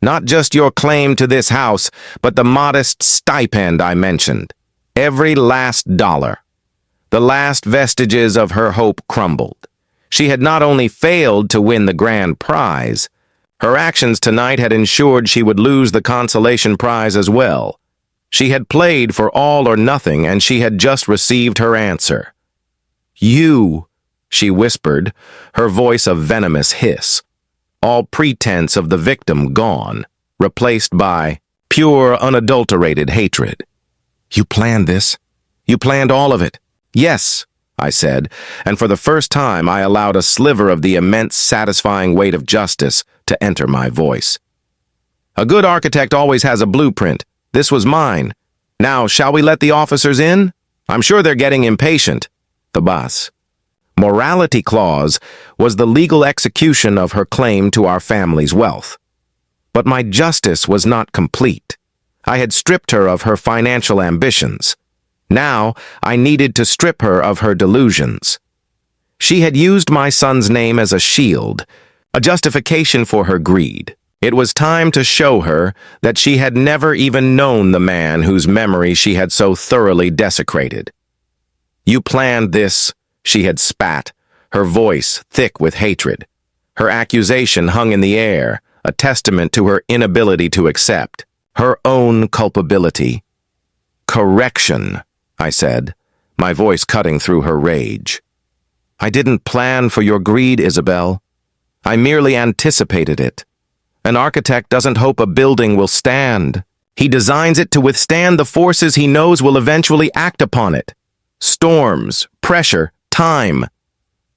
Not just your claim to this house, but the modest stipend I mentioned. Every last dollar. The last vestiges of her hope crumbled. She had not only failed to win the grand prize, her actions tonight had ensured she would lose the consolation prize as well. She had played for all or nothing, and she had just received her answer. "You," she whispered, her voice a venomous hiss. All pretense of the victim gone. replaced by pure, unadulterated hatred. You planned this? You planned all of it? Yes, I said, and for the first time I allowed a sliver of the immense, satisfying weight of justice to enter my voice. A good architect always has a blueprint. This was mine. Now, shall we let the officers in? I'm sure they're getting impatient. The boss. Morality clause was the legal execution of her claim to our family's wealth. But my justice was not complete. I had stripped her of her financial ambitions. Now, I needed to strip her of her delusions. She had used my son's name as a shield, a justification for her greed. It was time to show her that she had never even known the man whose memory she had so thoroughly desecrated. You planned this, she had spat, her voice thick with hatred. Her accusation hung in the air, a testament to her inability to accept, her own culpability. Correction, I said, my voice cutting through her rage. I didn't plan for your greed, Isabel. I merely anticipated it. An architect doesn't hope a building will stand. He designs it to withstand the forces he knows will eventually act upon it. Storms, pressure, time.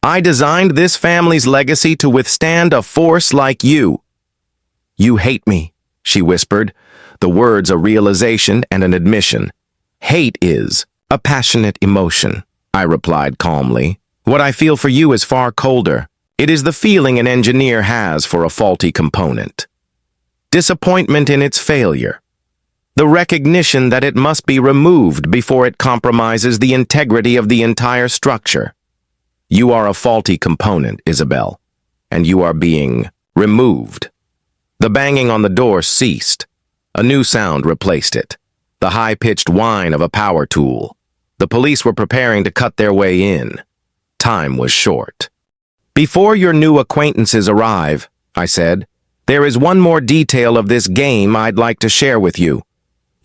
I designed this family's legacy to withstand a force like you. You hate me, she whispered, the words a realization and an admission. Hate is a passionate emotion, I replied calmly. What I feel for you is far colder. It is the feeling an engineer has for a faulty component. Disappointment in its failure. The recognition that it must be removed before it compromises the integrity of the entire structure. You are a faulty component, Isabel, and you are being removed. The banging on the door ceased. A new sound replaced it, the high-pitched whine of a power tool. The police were preparing to cut their way in. Time was short. Before your new acquaintances arrive, I said, there is one more detail of this game I'd like to share with you.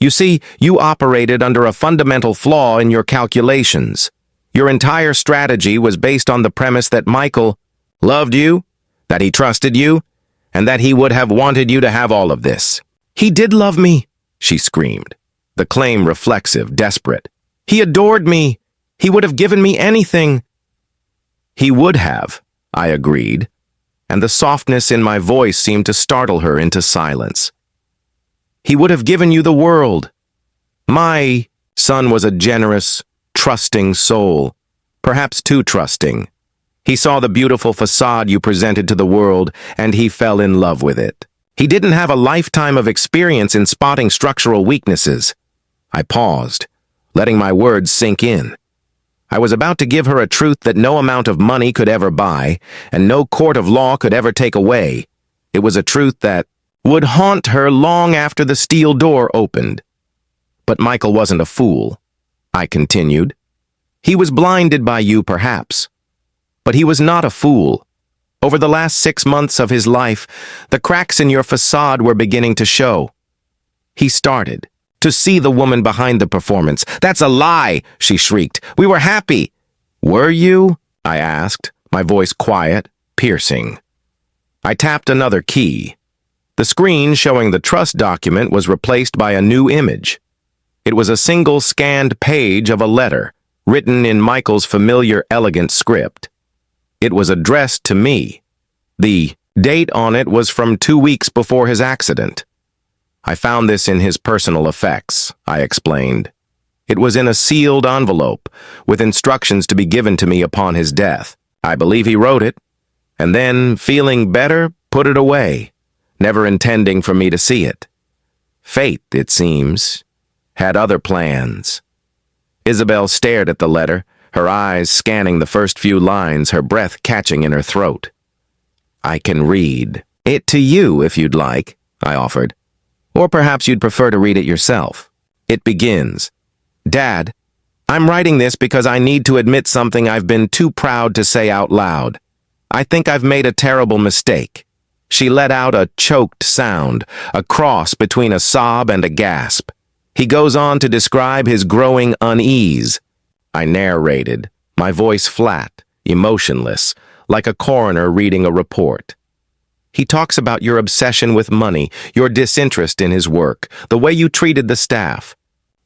You see, you operated under a fundamental flaw in your calculations. Your entire strategy was based on the premise that Michael loved you, that he trusted you, and that he would have wanted you to have all of this. He did love me, she screamed, the claim reflexive, desperate. He adored me. He would have given me anything. He would have, I agreed, and the softness in my voice seemed to startle her into silence. He would have given you the world. My son was a generous, trusting soul, perhaps too trusting. He saw the beautiful facade you presented to the world, and he fell in love with it. He didn't have a lifetime of experience in spotting structural weaknesses. I paused, letting my words sink in. I was about to give her a truth that no amount of money could ever buy, and no court of law could ever take away. It was a truth that would haunt her long after the steel door opened. But Michael wasn't a fool, I continued. He was blinded by you, perhaps. But he was not a fool. Over the last 6 months of his life, the cracks in your facade were beginning to show. He started to see the woman behind the performance. That's a lie, she shrieked. We were happy. Were you? I asked, my voice quiet, piercing. I tapped another key. The screen showing the trust document was replaced by a new image. It was a single scanned page of a letter, written in Michael's familiar, elegant script. It was addressed to me. The date on it was from 2 weeks before his accident. I found this in his personal effects, I explained. It was in a sealed envelope, with instructions to be given to me upon his death. I believe he wrote it, and then, feeling better, put it away, never intending for me to see it. Fate, it seems, had other plans. Isabel stared at the letter, her eyes scanning the first few lines, her breath catching in her throat. I can read it to you if you'd like, I offered. Or perhaps you'd prefer to read it yourself. It begins, Dad, I'm writing this because I need to admit something I've been too proud to say out loud. I think I've made a terrible mistake. She let out a choked sound, a cross between a sob and a gasp. He goes on to describe his growing unease. I narrated, my voice flat, emotionless, like a coroner reading a report. He talks about your obsession with money, your disinterest in his work, the way you treated the staff.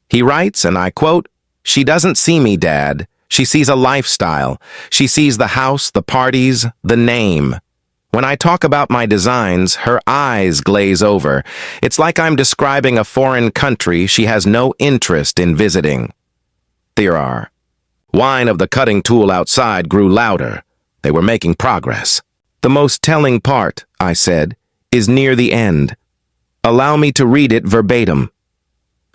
He writes, and I quote, "She doesn't see me, Dad. She sees a lifestyle. She sees the house, the parties, the name. When I talk about my designs, her eyes glaze over. It's like I'm describing a foreign country she has no interest in visiting." Therar. Whine of the cutting tool outside grew louder. They were making progress. "The most telling part," I said, "is near the end. Allow me to read it verbatim."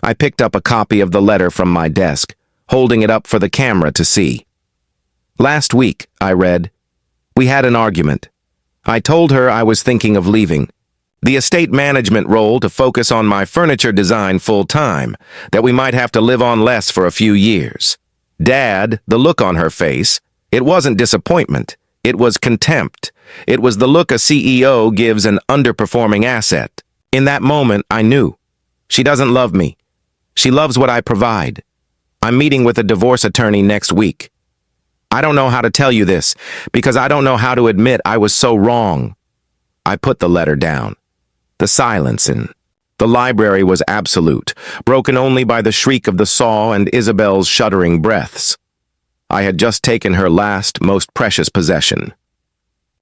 I picked up a copy of the letter from my desk, holding it up for the camera to see. "Last week," I read, "we had an argument. I told her I was thinking of leaving the estate management role to focus on my furniture design full-time, that we might have to live on less for a few years. Dad, the look on her face, it wasn't disappointment, it was contempt. It was the look a CEO gives an underperforming asset. In that moment, I knew. She doesn't love me. She loves what I provide. I'm meeting with a divorce attorney next week. I don't know how to tell you this, because I don't know how to admit I was so wrong." I put the letter down. The silence in the library was absolute, broken only by the shriek of the saw and Isabel's shuddering breaths. I had just taken her last, most precious possession.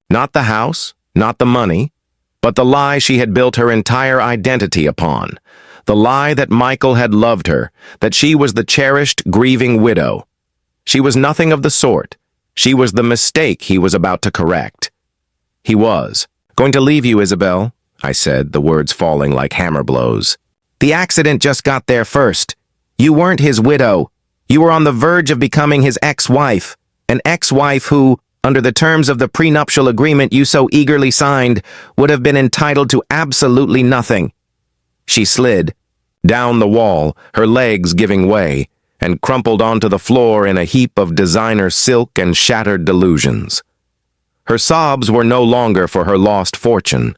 Not the house, not the money, but the lie she had built her entire identity upon. The lie that Michael had loved her, that she was the cherished, grieving widow. She was nothing of the sort. She was the mistake he was about to correct. He was going to leave you, Isabel, I said, the words falling like hammer blows. The accident just got there first. You weren't his widow. You were on the verge of becoming his ex-wife, an ex-wife who, under the terms of the prenuptial agreement you so eagerly signed, would have been entitled to absolutely nothing. She slid down the wall, her legs giving way, and crumpled onto the floor in a heap of designer silk and shattered delusions. Her sobs were no longer for her lost fortune.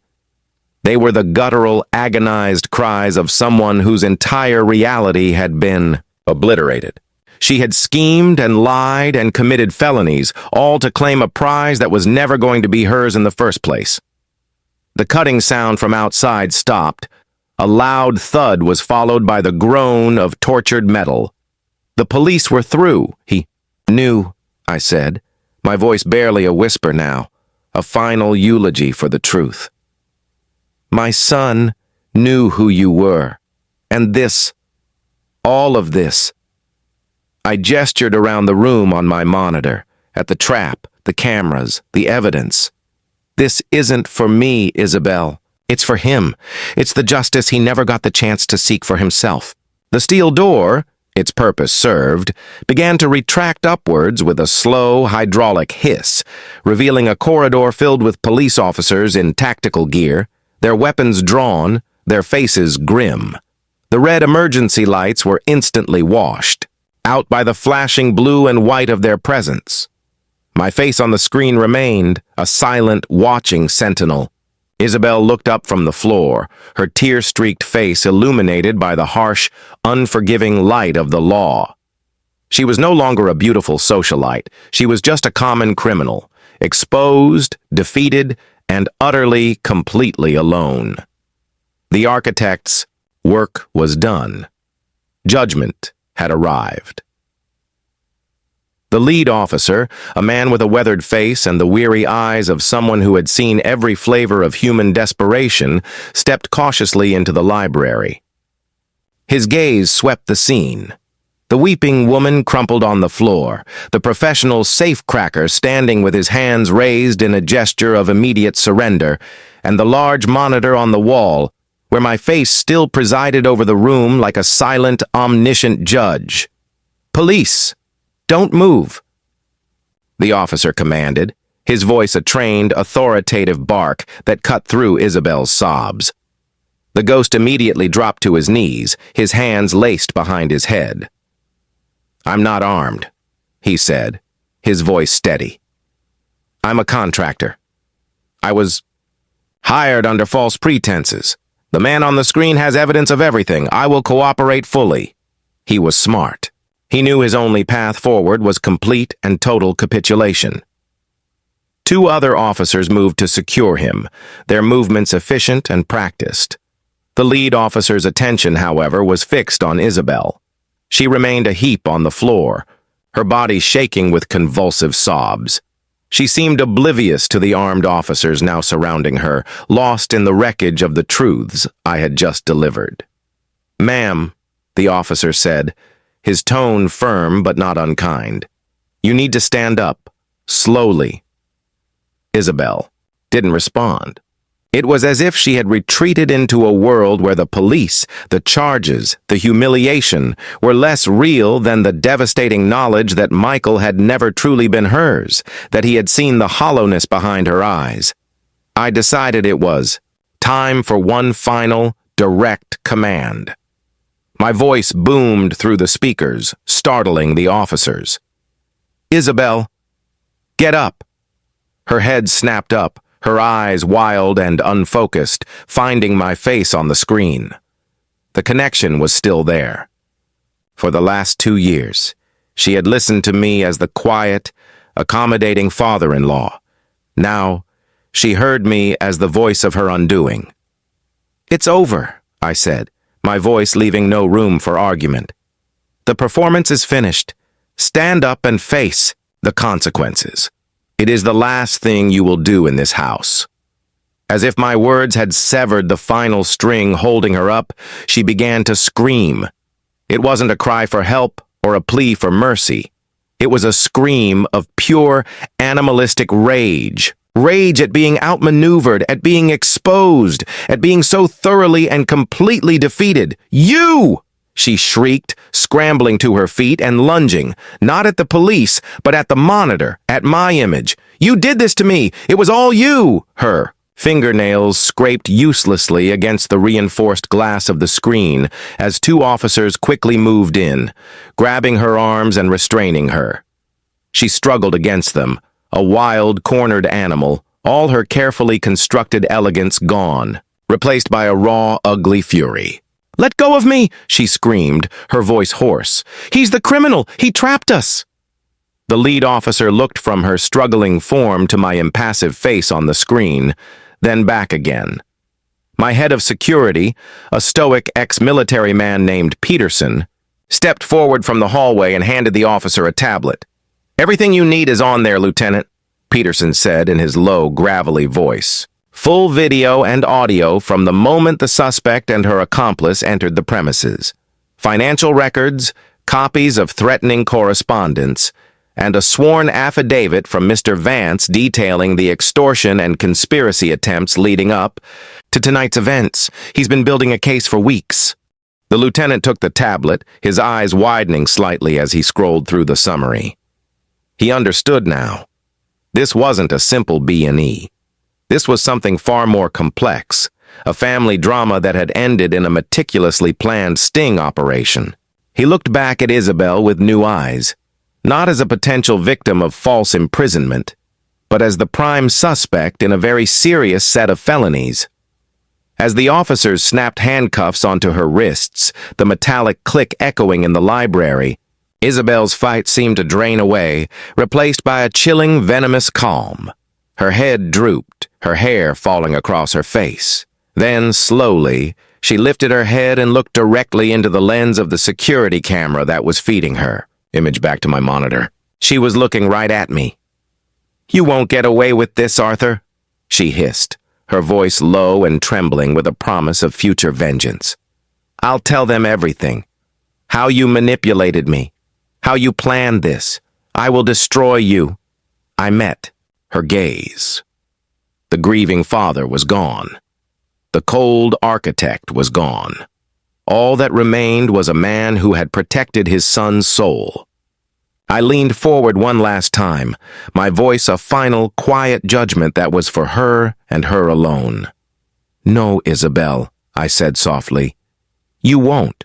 They were the guttural, agonized cries of someone whose entire reality had been obliterated. She had schemed and lied and committed felonies, all to claim a prize that was never going to be hers in the first place. The cutting sound from outside stopped. A loud thud was followed by the groan of tortured metal. The police were through. He knew, I said, my voice barely a whisper now, a final eulogy for the truth. My son knew who you were, and this, all of this. I gestured around the room on my monitor, at the trap, the cameras, the evidence. This isn't for me, Isabel. It's for him. It's the justice he never got the chance to seek for himself. The steel door, its purpose served, began to retract upwards with a slow hydraulic hiss, revealing a corridor filled with police officers in tactical gear, their weapons drawn, their faces grim. The red emergency lights were instantly washed out by the flashing blue and white of their presence. My face on the screen remained, a silent, watching sentinel. Isabel looked up from the floor, her tear-streaked face illuminated by the harsh, unforgiving light of the law. She was no longer a beautiful socialite. She was just a common criminal, exposed, defeated, and utterly, completely alone. The architect's work was done. Judgment had arrived. The lead officer, a man with a weathered face and the weary eyes of someone who had seen every flavor of human desperation, stepped cautiously into the library. His gaze swept the scene. The weeping woman crumpled on the floor, the professional safecracker standing with his hands raised in a gesture of immediate surrender, and the large monitor on the wall, where my face still presided over the room like a silent, omniscient judge. Police! Don't move! The officer commanded, his voice a trained, authoritative bark that cut through Isabel's sobs. The ghost immediately dropped to his knees, his hands laced behind his head. I'm not armed, he said, his voice steady. I'm a contractor. I was hired under false pretenses. The man on the screen has evidence of everything. I will cooperate fully. He was smart. He knew his only path forward was complete and total capitulation. 2 other officers moved to secure him, their movements efficient and practiced. The lead officer's attention, however, was fixed on Isabel. She remained a heap on the floor, her body shaking with convulsive sobs. She seemed oblivious to the armed officers now surrounding her, lost in the wreckage of the truths I had just delivered. "Ma'am," the officer said, his tone firm but not unkind. "You need to stand up, slowly." Isabel didn't respond. It was as if she had retreated into a world where the police, the charges, the humiliation were less real than the devastating knowledge that Michael had never truly been hers, that he had seen the hollowness behind her eyes. I decided it was time for one final, direct command. My voice boomed through the speakers, startling the officers. "Isabel, get up." Her head snapped up, her eyes wild and unfocused, finding my face on the screen. The connection was still there. For the last 2 years, she had listened to me as the quiet, accommodating father-in-law. Now, she heard me as the voice of her undoing. "It's over," I said, my voice leaving no room for argument. "The performance is finished. Stand up and face the consequences. It is the last thing you will do in this house." As if my words had severed the final string holding her up, she began to scream. It wasn't a cry for help or a plea for mercy. It was a scream of pure, animalistic rage. Rage at being outmaneuvered, at being exposed, at being so thoroughly and completely defeated. "You!" she shrieked, scrambling to her feet and lunging, not at the police, but at the monitor, at my image. "You did this to me! It was all you!" Her fingernails scraped uselessly against the reinforced glass of the screen as 2 officers quickly moved in, grabbing her arms and restraining her. She struggled against them, a wild, cornered animal, all her carefully constructed elegance gone, replaced by a raw, ugly fury. "Let go of me!" she screamed, her voice hoarse. "He's the criminal! He trapped us!" The lead officer looked from her struggling form to my impassive face on the screen, then back again. My head of security, a stoic ex-military man named Peterson, stepped forward from the hallway and handed the officer a tablet. "Everything you need is on there, Lieutenant," Peterson said in his low, gravelly voice. Full video and audio from the moment the suspect and her accomplice entered the premises. Financial records, copies of threatening correspondence, and a sworn affidavit from Mr. Vance detailing the extortion and conspiracy attempts leading up to tonight's events. He's been building a case for weeks. The lieutenant took the tablet, his eyes widening slightly as he scrolled through the summary. He understood now. This wasn't a simple B&E. This was something far more complex, a family drama that had ended in a meticulously planned sting operation. He looked back at Isabel with new eyes, not as a potential victim of false imprisonment, but as the prime suspect in a very serious set of felonies. As the officers snapped handcuffs onto her wrists, the metallic click echoing in the library, Isabel's fight seemed to drain away, replaced by a chilling, venomous calm. Her head drooped, her hair falling across her face. Then, slowly, she lifted her head and looked directly into the lens of the security camera that was feeding her. Image back to my monitor. She was looking right at me. "You won't get away with this, Arthur," she hissed, her voice low and trembling with a promise of future vengeance. "I'll tell them everything. How you manipulated me. How you planned this. I will destroy you." I met her gaze. The grieving father was gone. The cold architect was gone. All that remained was a man who had protected his son's soul. I leaned forward one last time, my voice a final, quiet judgment that was for her and her alone. "No, Isabel," I said softly. "You won't.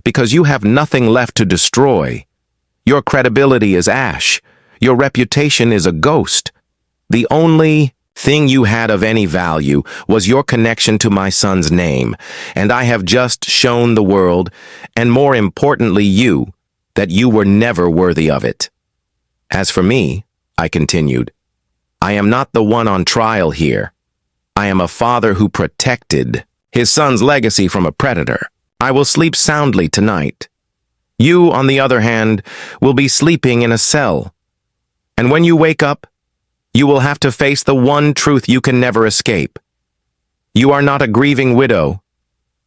Because you have nothing left to destroy. Your credibility is ash. Your reputation is a ghost. The only thing you had of any value was your connection to my son's name, and I have just shown the world, and more importantly you, that you were never worthy of it. As for me," I continued, I am not the one on trial here. I am a father who protected his son's legacy from a predator. I will sleep soundly tonight. You, on the other hand, will be sleeping in a cell. And when you wake up, you will have to face the one truth you can never escape. You are not a grieving widow.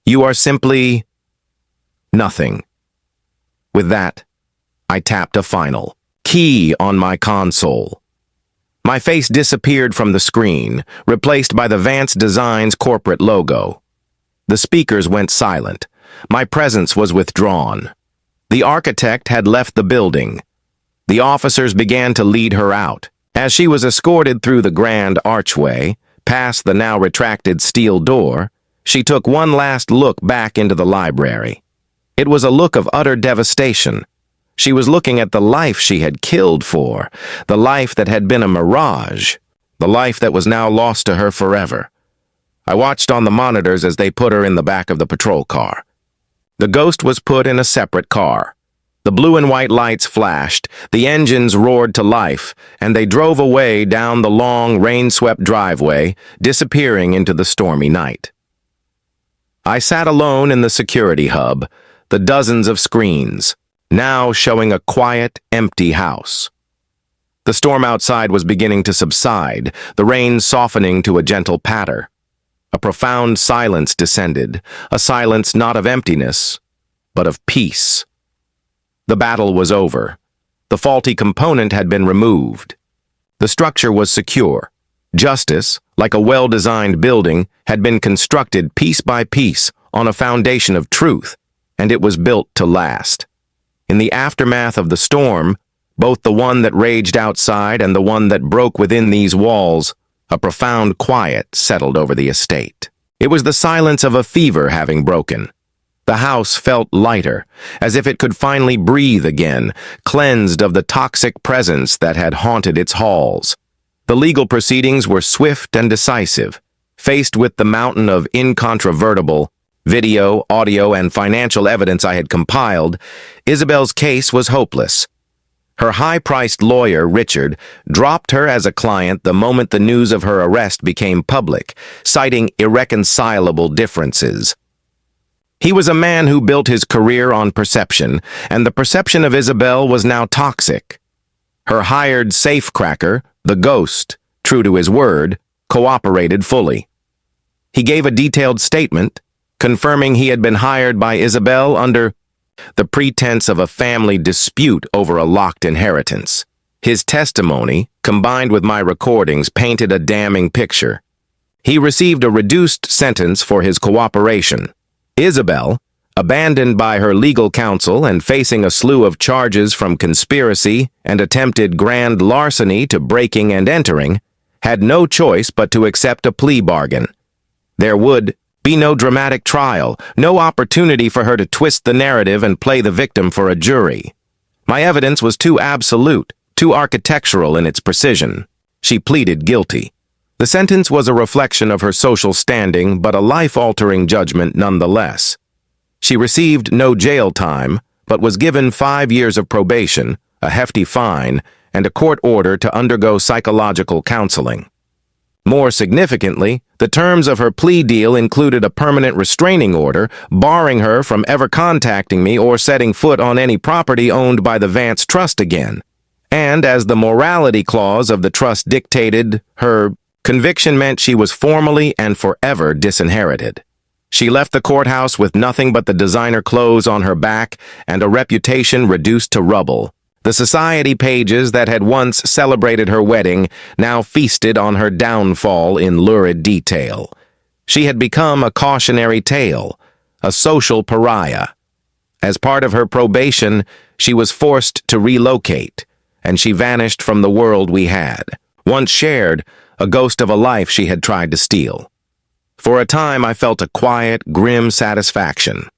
You are simply nothing. With that, I tapped a final key on my console. My face disappeared from the screen, replaced by the Vance Designs corporate logo. The speakers went silent. My presence was withdrawn. The architect had left the building. The officers began to lead her out. As she was escorted through the grand archway, past the now retracted steel door, she took one last look back into the library. It was a look of utter devastation. She was looking at the life she had killed for, the life that had been a mirage, the life that was now lost to her forever. I watched on the monitors as they put her in the back of the patrol car. The ghost was put in a separate car. The blue and white lights flashed, the engines roared to life, and they drove away down the long, rain-swept driveway, disappearing into the stormy night. I sat alone in the security hub, the dozens of screens, now showing a quiet, empty house. The storm outside was beginning to subside, the rain softening to a gentle patter. A profound silence descended, a silence not of emptiness, but of peace. The battle was over. The faulty component had been removed. The structure was secure. Justice, like a well-designed building, had been constructed piece by piece on a foundation of truth, and it was built to last. In the aftermath of the storm, both the one that raged outside and the one that broke within these walls, a profound quiet settled over the estate. It was the silence of a fever having broken. The house felt lighter, as if it could finally breathe again, cleansed of the toxic presence that had haunted its halls. The legal proceedings were swift and decisive. Faced with the mountain of incontrovertible video, audio, and financial evidence I had compiled, Isabel's case was hopeless. Her high-priced lawyer, Richard, dropped her as a client the moment the news of her arrest became public, citing irreconcilable differences. He was a man who built his career on perception, and the perception of Isabel was now toxic. Her hired safecracker, the ghost, true to his word, cooperated fully. He gave a detailed statement, confirming he had been hired by Isabel under the pretense of a family dispute over a locked inheritance. His testimony, combined with my recordings, painted a damning picture. He received a reduced sentence for his cooperation. Isabel, abandoned by her legal counsel and facing a slew of charges from conspiracy and attempted grand larceny to breaking and entering, had no choice but to accept a plea bargain. There would be no dramatic trial, no opportunity for her to twist the narrative and play the victim for a jury. My evidence was too absolute, too architectural in its precision. She pleaded guilty. The sentence was a reflection of her social standing, but a life-altering judgment nonetheless. She received no jail time, but was given 5 years of probation, a hefty fine, and a court order to undergo psychological counseling. More significantly, the terms of her plea deal included a permanent restraining order, barring her from ever contacting me or setting foot on any property owned by the Vance Trust again. And as the morality clause of the trust dictated, her conviction meant she was formally and forever disinherited. She left the courthouse with nothing but the designer clothes on her back and a reputation reduced to rubble. The society pages that had once celebrated her wedding now feasted on her downfall in lurid detail. She had become a cautionary tale, a social pariah. As part of her probation, she was forced to relocate, and she vanished from the world we had, once shared, a ghost of a life she had tried to steal. For a time, I felt a quiet, grim satisfaction.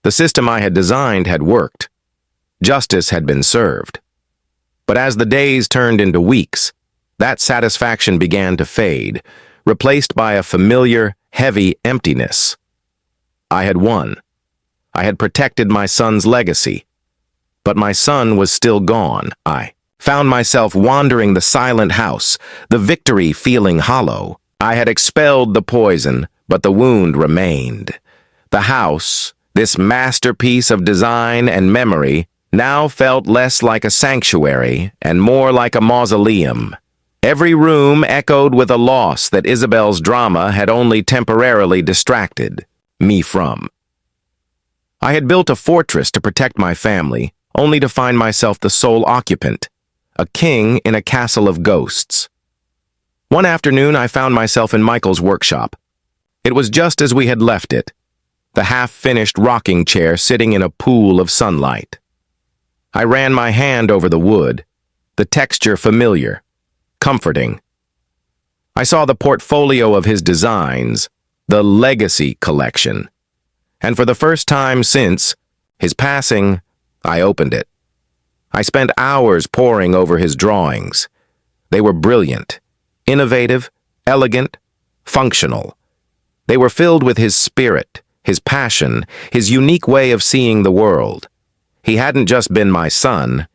The system I had designed had worked. Justice had been served. But as the days turned into weeks, that satisfaction began to fade, replaced by a familiar, heavy emptiness. I had won. I had protected my son's legacy. But my son was still gone. I Found myself wandering the silent house, the victory feeling hollow. I had expelled the poison, but the wound remained. The house, this masterpiece of design and memory, now felt less like a sanctuary and more like a mausoleum. Every room echoed with a loss that Isabel's drama had only temporarily distracted me from. I had built a fortress to protect my family, only to find myself the sole occupant, a king in a castle of ghosts. One afternoon, I found myself in Michael's workshop. It was just as we had left it, the half-finished rocking chair sitting in a pool of sunlight. I ran my hand over the wood, the texture familiar, comforting. I saw the portfolio of his designs, the Legacy Collection, and for the first time since his passing, I opened it. I spent hours poring over his drawings. They were brilliant, innovative, elegant, functional. They were filled with his spirit, his passion, his unique way of seeing the world. He hadn't just been my son.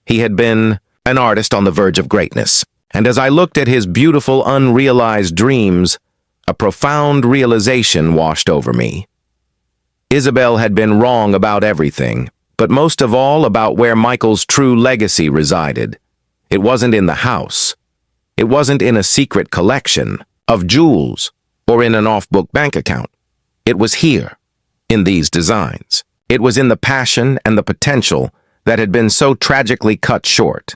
He had been an artist on the verge of greatness. And as I looked at his beautiful, unrealized dreams, a profound realization washed over me. Isabel had been wrong about everything, but most of all about where Michael's true legacy resided. It wasn't in the house. It wasn't in a secret collection of jewels or in an off-book bank account. It was here, in these designs. It was in the passion and the potential that had been so tragically cut short.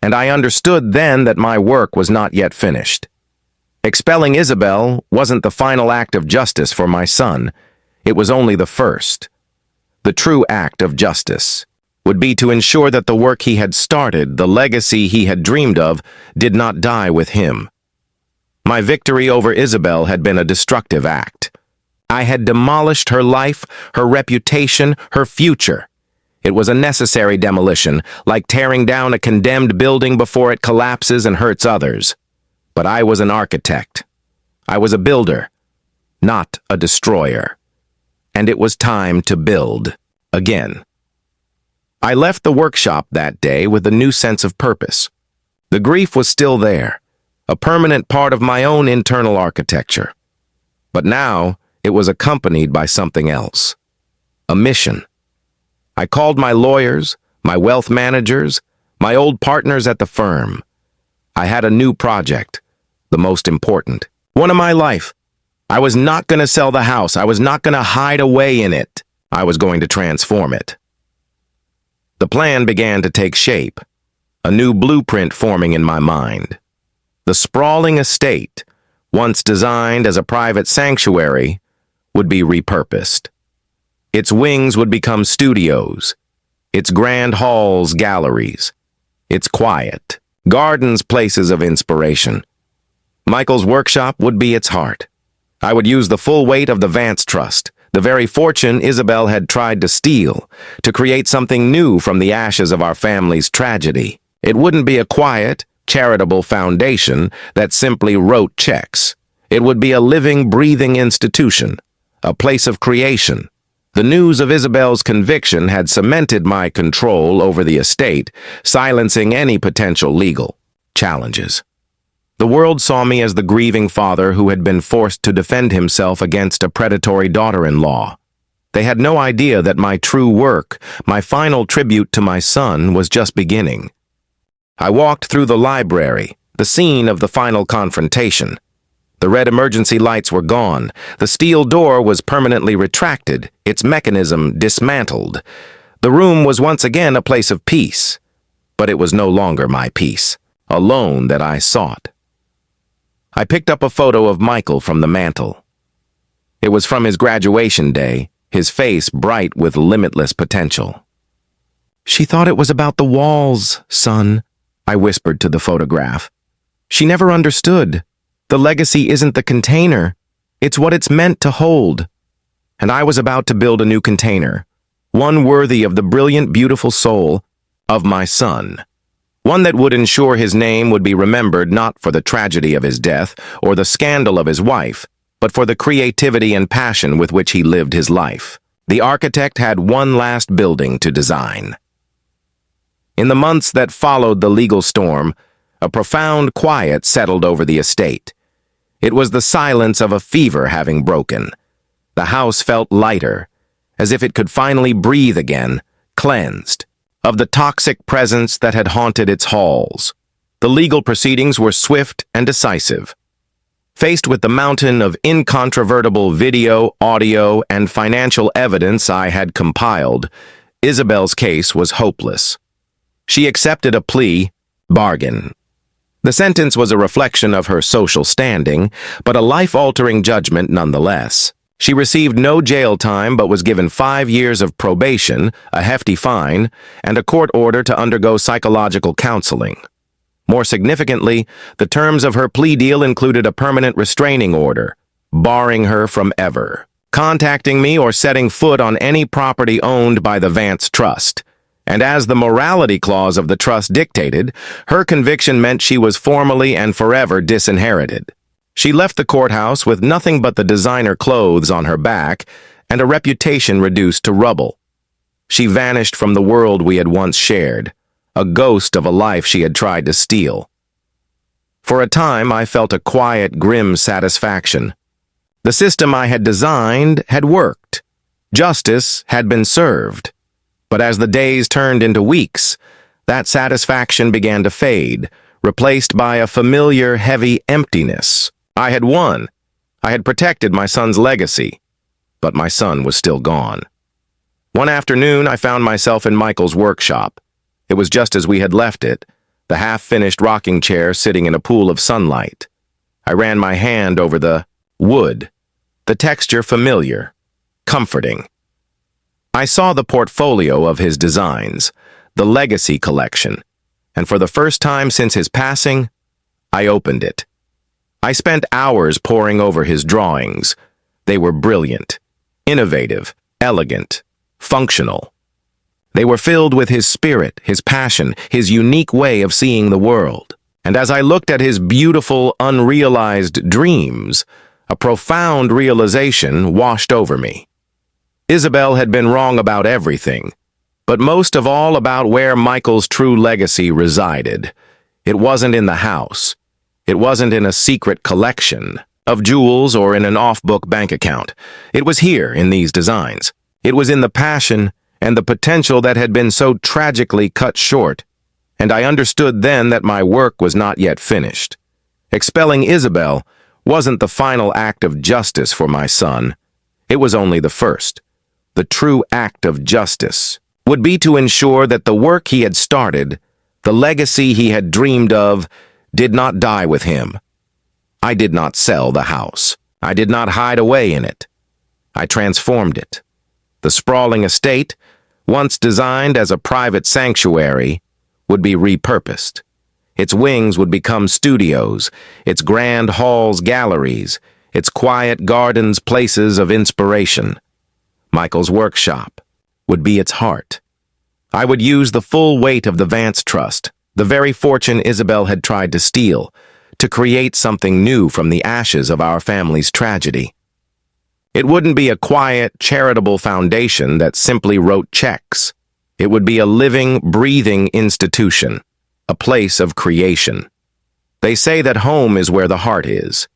And I understood then that my work was not yet finished. Expelling Isabel wasn't the final act of justice for my son. It was only the first. The true act of justice would be to ensure that the work he had started, the legacy he had dreamed of, did not die with him. My victory over Isabel had been a destructive act. I had demolished her life, her reputation, her future. It was a necessary demolition, like tearing down a condemned building before it collapses and hurts others. But I was an architect. I was a builder, not a destroyer. And it was time to build again. I left the workshop that day with a new sense of purpose. The grief was still there, a permanent part of my own internal architecture. But now it was accompanied by something else, a mission. I called my lawyers, my wealth managers, my old partners at the firm. I had a new project, the most important, one of my life. I was not going to sell the house. I was not going to hide away in it. I was going to transform it. The plan began to take shape, a new blueprint forming in my mind. The sprawling estate, once designed as a private sanctuary, would be repurposed. Its wings would become studios, its grand halls galleries, its quiet gardens places of inspiration. Michael's workshop would be its heart. I would use the full weight of the Vance Trust, the very fortune Isabel had tried to steal, to create something new from the ashes of our family's tragedy. It wouldn't be a quiet, charitable foundation that simply wrote checks. It would be a living, breathing institution, a place of creation. The news of Isabel's conviction had cemented my control over the estate, silencing any potential legal challenges. The world saw me as the grieving father who had been forced to defend himself against a predatory daughter-in-law. They had no idea that my true work, my final tribute to my son, was just beginning. I walked through the library, the scene of the final confrontation. The red emergency lights were gone. The steel door was permanently retracted, its mechanism dismantled. The room was once again a place of peace. But it was no longer my peace, alone that I sought. I picked up a photo of Michael from the mantel. It was from his graduation day, his face bright with limitless potential. "She thought it was about the walls, son," I whispered to the photograph. "She never understood. The legacy isn't the container. It's what it's meant to hold." And I was about to build a new container, one worthy of the brilliant, beautiful soul of my son. One that would ensure his name would be remembered not for the tragedy of his death or the scandal of his wife, but for the creativity and passion with which he lived his life. The architect had one last building to design. In the months that followed the legal storm, a profound quiet settled over the estate. It was the silence of a fever having broken. The house felt lighter, as if it could finally breathe again, cleansed of the toxic presence that had haunted its halls. The legal proceedings were swift and decisive. Faced with the mountain of incontrovertible video, audio, and financial evidence I had compiled, Isabel's case was hopeless. She accepted a plea bargain. The sentence was a reflection of her social standing, but a life-altering judgment nonetheless. She received no jail time but was given 5 years of probation, a hefty fine, and a court order to undergo psychological counseling. More significantly, the terms of her plea deal included a permanent restraining order, barring her from ever contacting me or setting foot on any property owned by the Vance Trust. And as the morality clause of the trust dictated, her conviction meant she was formally and forever disinherited. She left the courthouse with nothing but the designer clothes on her back and a reputation reduced to rubble. She vanished from the world we had once shared, a ghost of a life she had tried to steal. For a time, I felt a quiet, grim satisfaction. The system I had designed had worked. Justice had been served. But as the days turned into weeks, that satisfaction began to fade, replaced by a familiar, heavy emptiness. I had won. I had protected my son's legacy. But my son was still gone. One afternoon, I found myself in Michael's workshop. It was just as we had left it, the half-finished rocking chair sitting in a pool of sunlight. I ran my hand over the wood, the texture familiar, comforting. I saw the portfolio of his designs, the legacy collection, and for the first time since his passing, I opened it. I spent hours poring over his drawings. They were brilliant, innovative, elegant, functional. They were filled with his spirit, his passion, his unique way of seeing the world. And as I looked at his beautiful, unrealized dreams, a profound realization washed over me. Isabel had been wrong about everything, but most of all about where Michael's true legacy resided. It wasn't in the house. It wasn't in a secret collection of jewels or in an off-book bank account. It was here in these designs. It was in the passion and the potential that had been so tragically cut short, and I understood then that my work was not yet finished. Expelling Isabel wasn't the final act of justice for my son. It was only the first. The true act of justice would be to ensure that the work he had started, the legacy he had dreamed of, did not die with him. I did not sell the house. I did not hide away in it. I transformed it. The sprawling estate, once designed as a private sanctuary, would be repurposed. Its wings would become studios, its grand halls galleries, its quiet gardens places of inspiration. Michael's workshop would be its heart. I would use the full weight of the Vance Trust, the very fortune Isabel had tried to steal, to create something new from the ashes of our family's tragedy. It wouldn't be a quiet, charitable foundation that simply wrote checks. It would be a living, breathing institution, a place of creation. They say that home is where the heart is,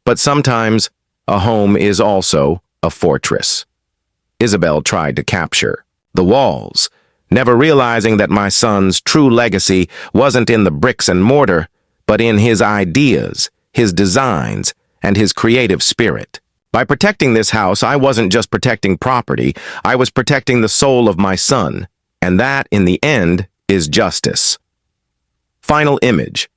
but sometimes a home is also a fortress. Isabel tried to capture the walls, never realizing that my son's true legacy wasn't in the bricks and mortar, but in his ideas, his designs, and his creative spirit. By protecting this house, I wasn't just protecting property, I was protecting the soul of my son, and that, in the end, is justice. Final image.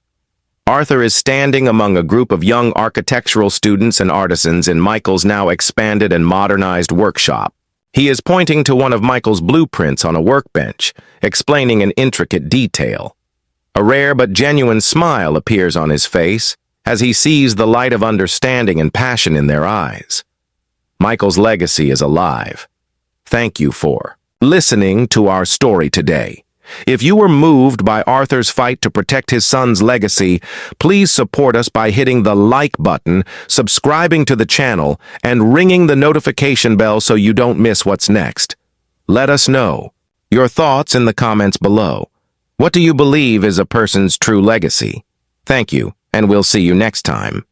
Arthur is standing among a group of young architectural students and artisans in Michael's now expanded and modernized workshop. He is pointing to one of Michael's blueprints on a workbench, explaining an intricate detail. A rare but genuine smile appears on his face as he sees the light of understanding and passion in their eyes. Michael's legacy is alive. Thank you for listening to our story today. If you were moved by Arthur's fight to protect his son's legacy, please support us by hitting the like button, subscribing to the channel, and ringing the notification bell so you don't miss what's next. Let us know your thoughts in the comments below. What do you believe is a person's true legacy? Thank you, and we'll see you next time.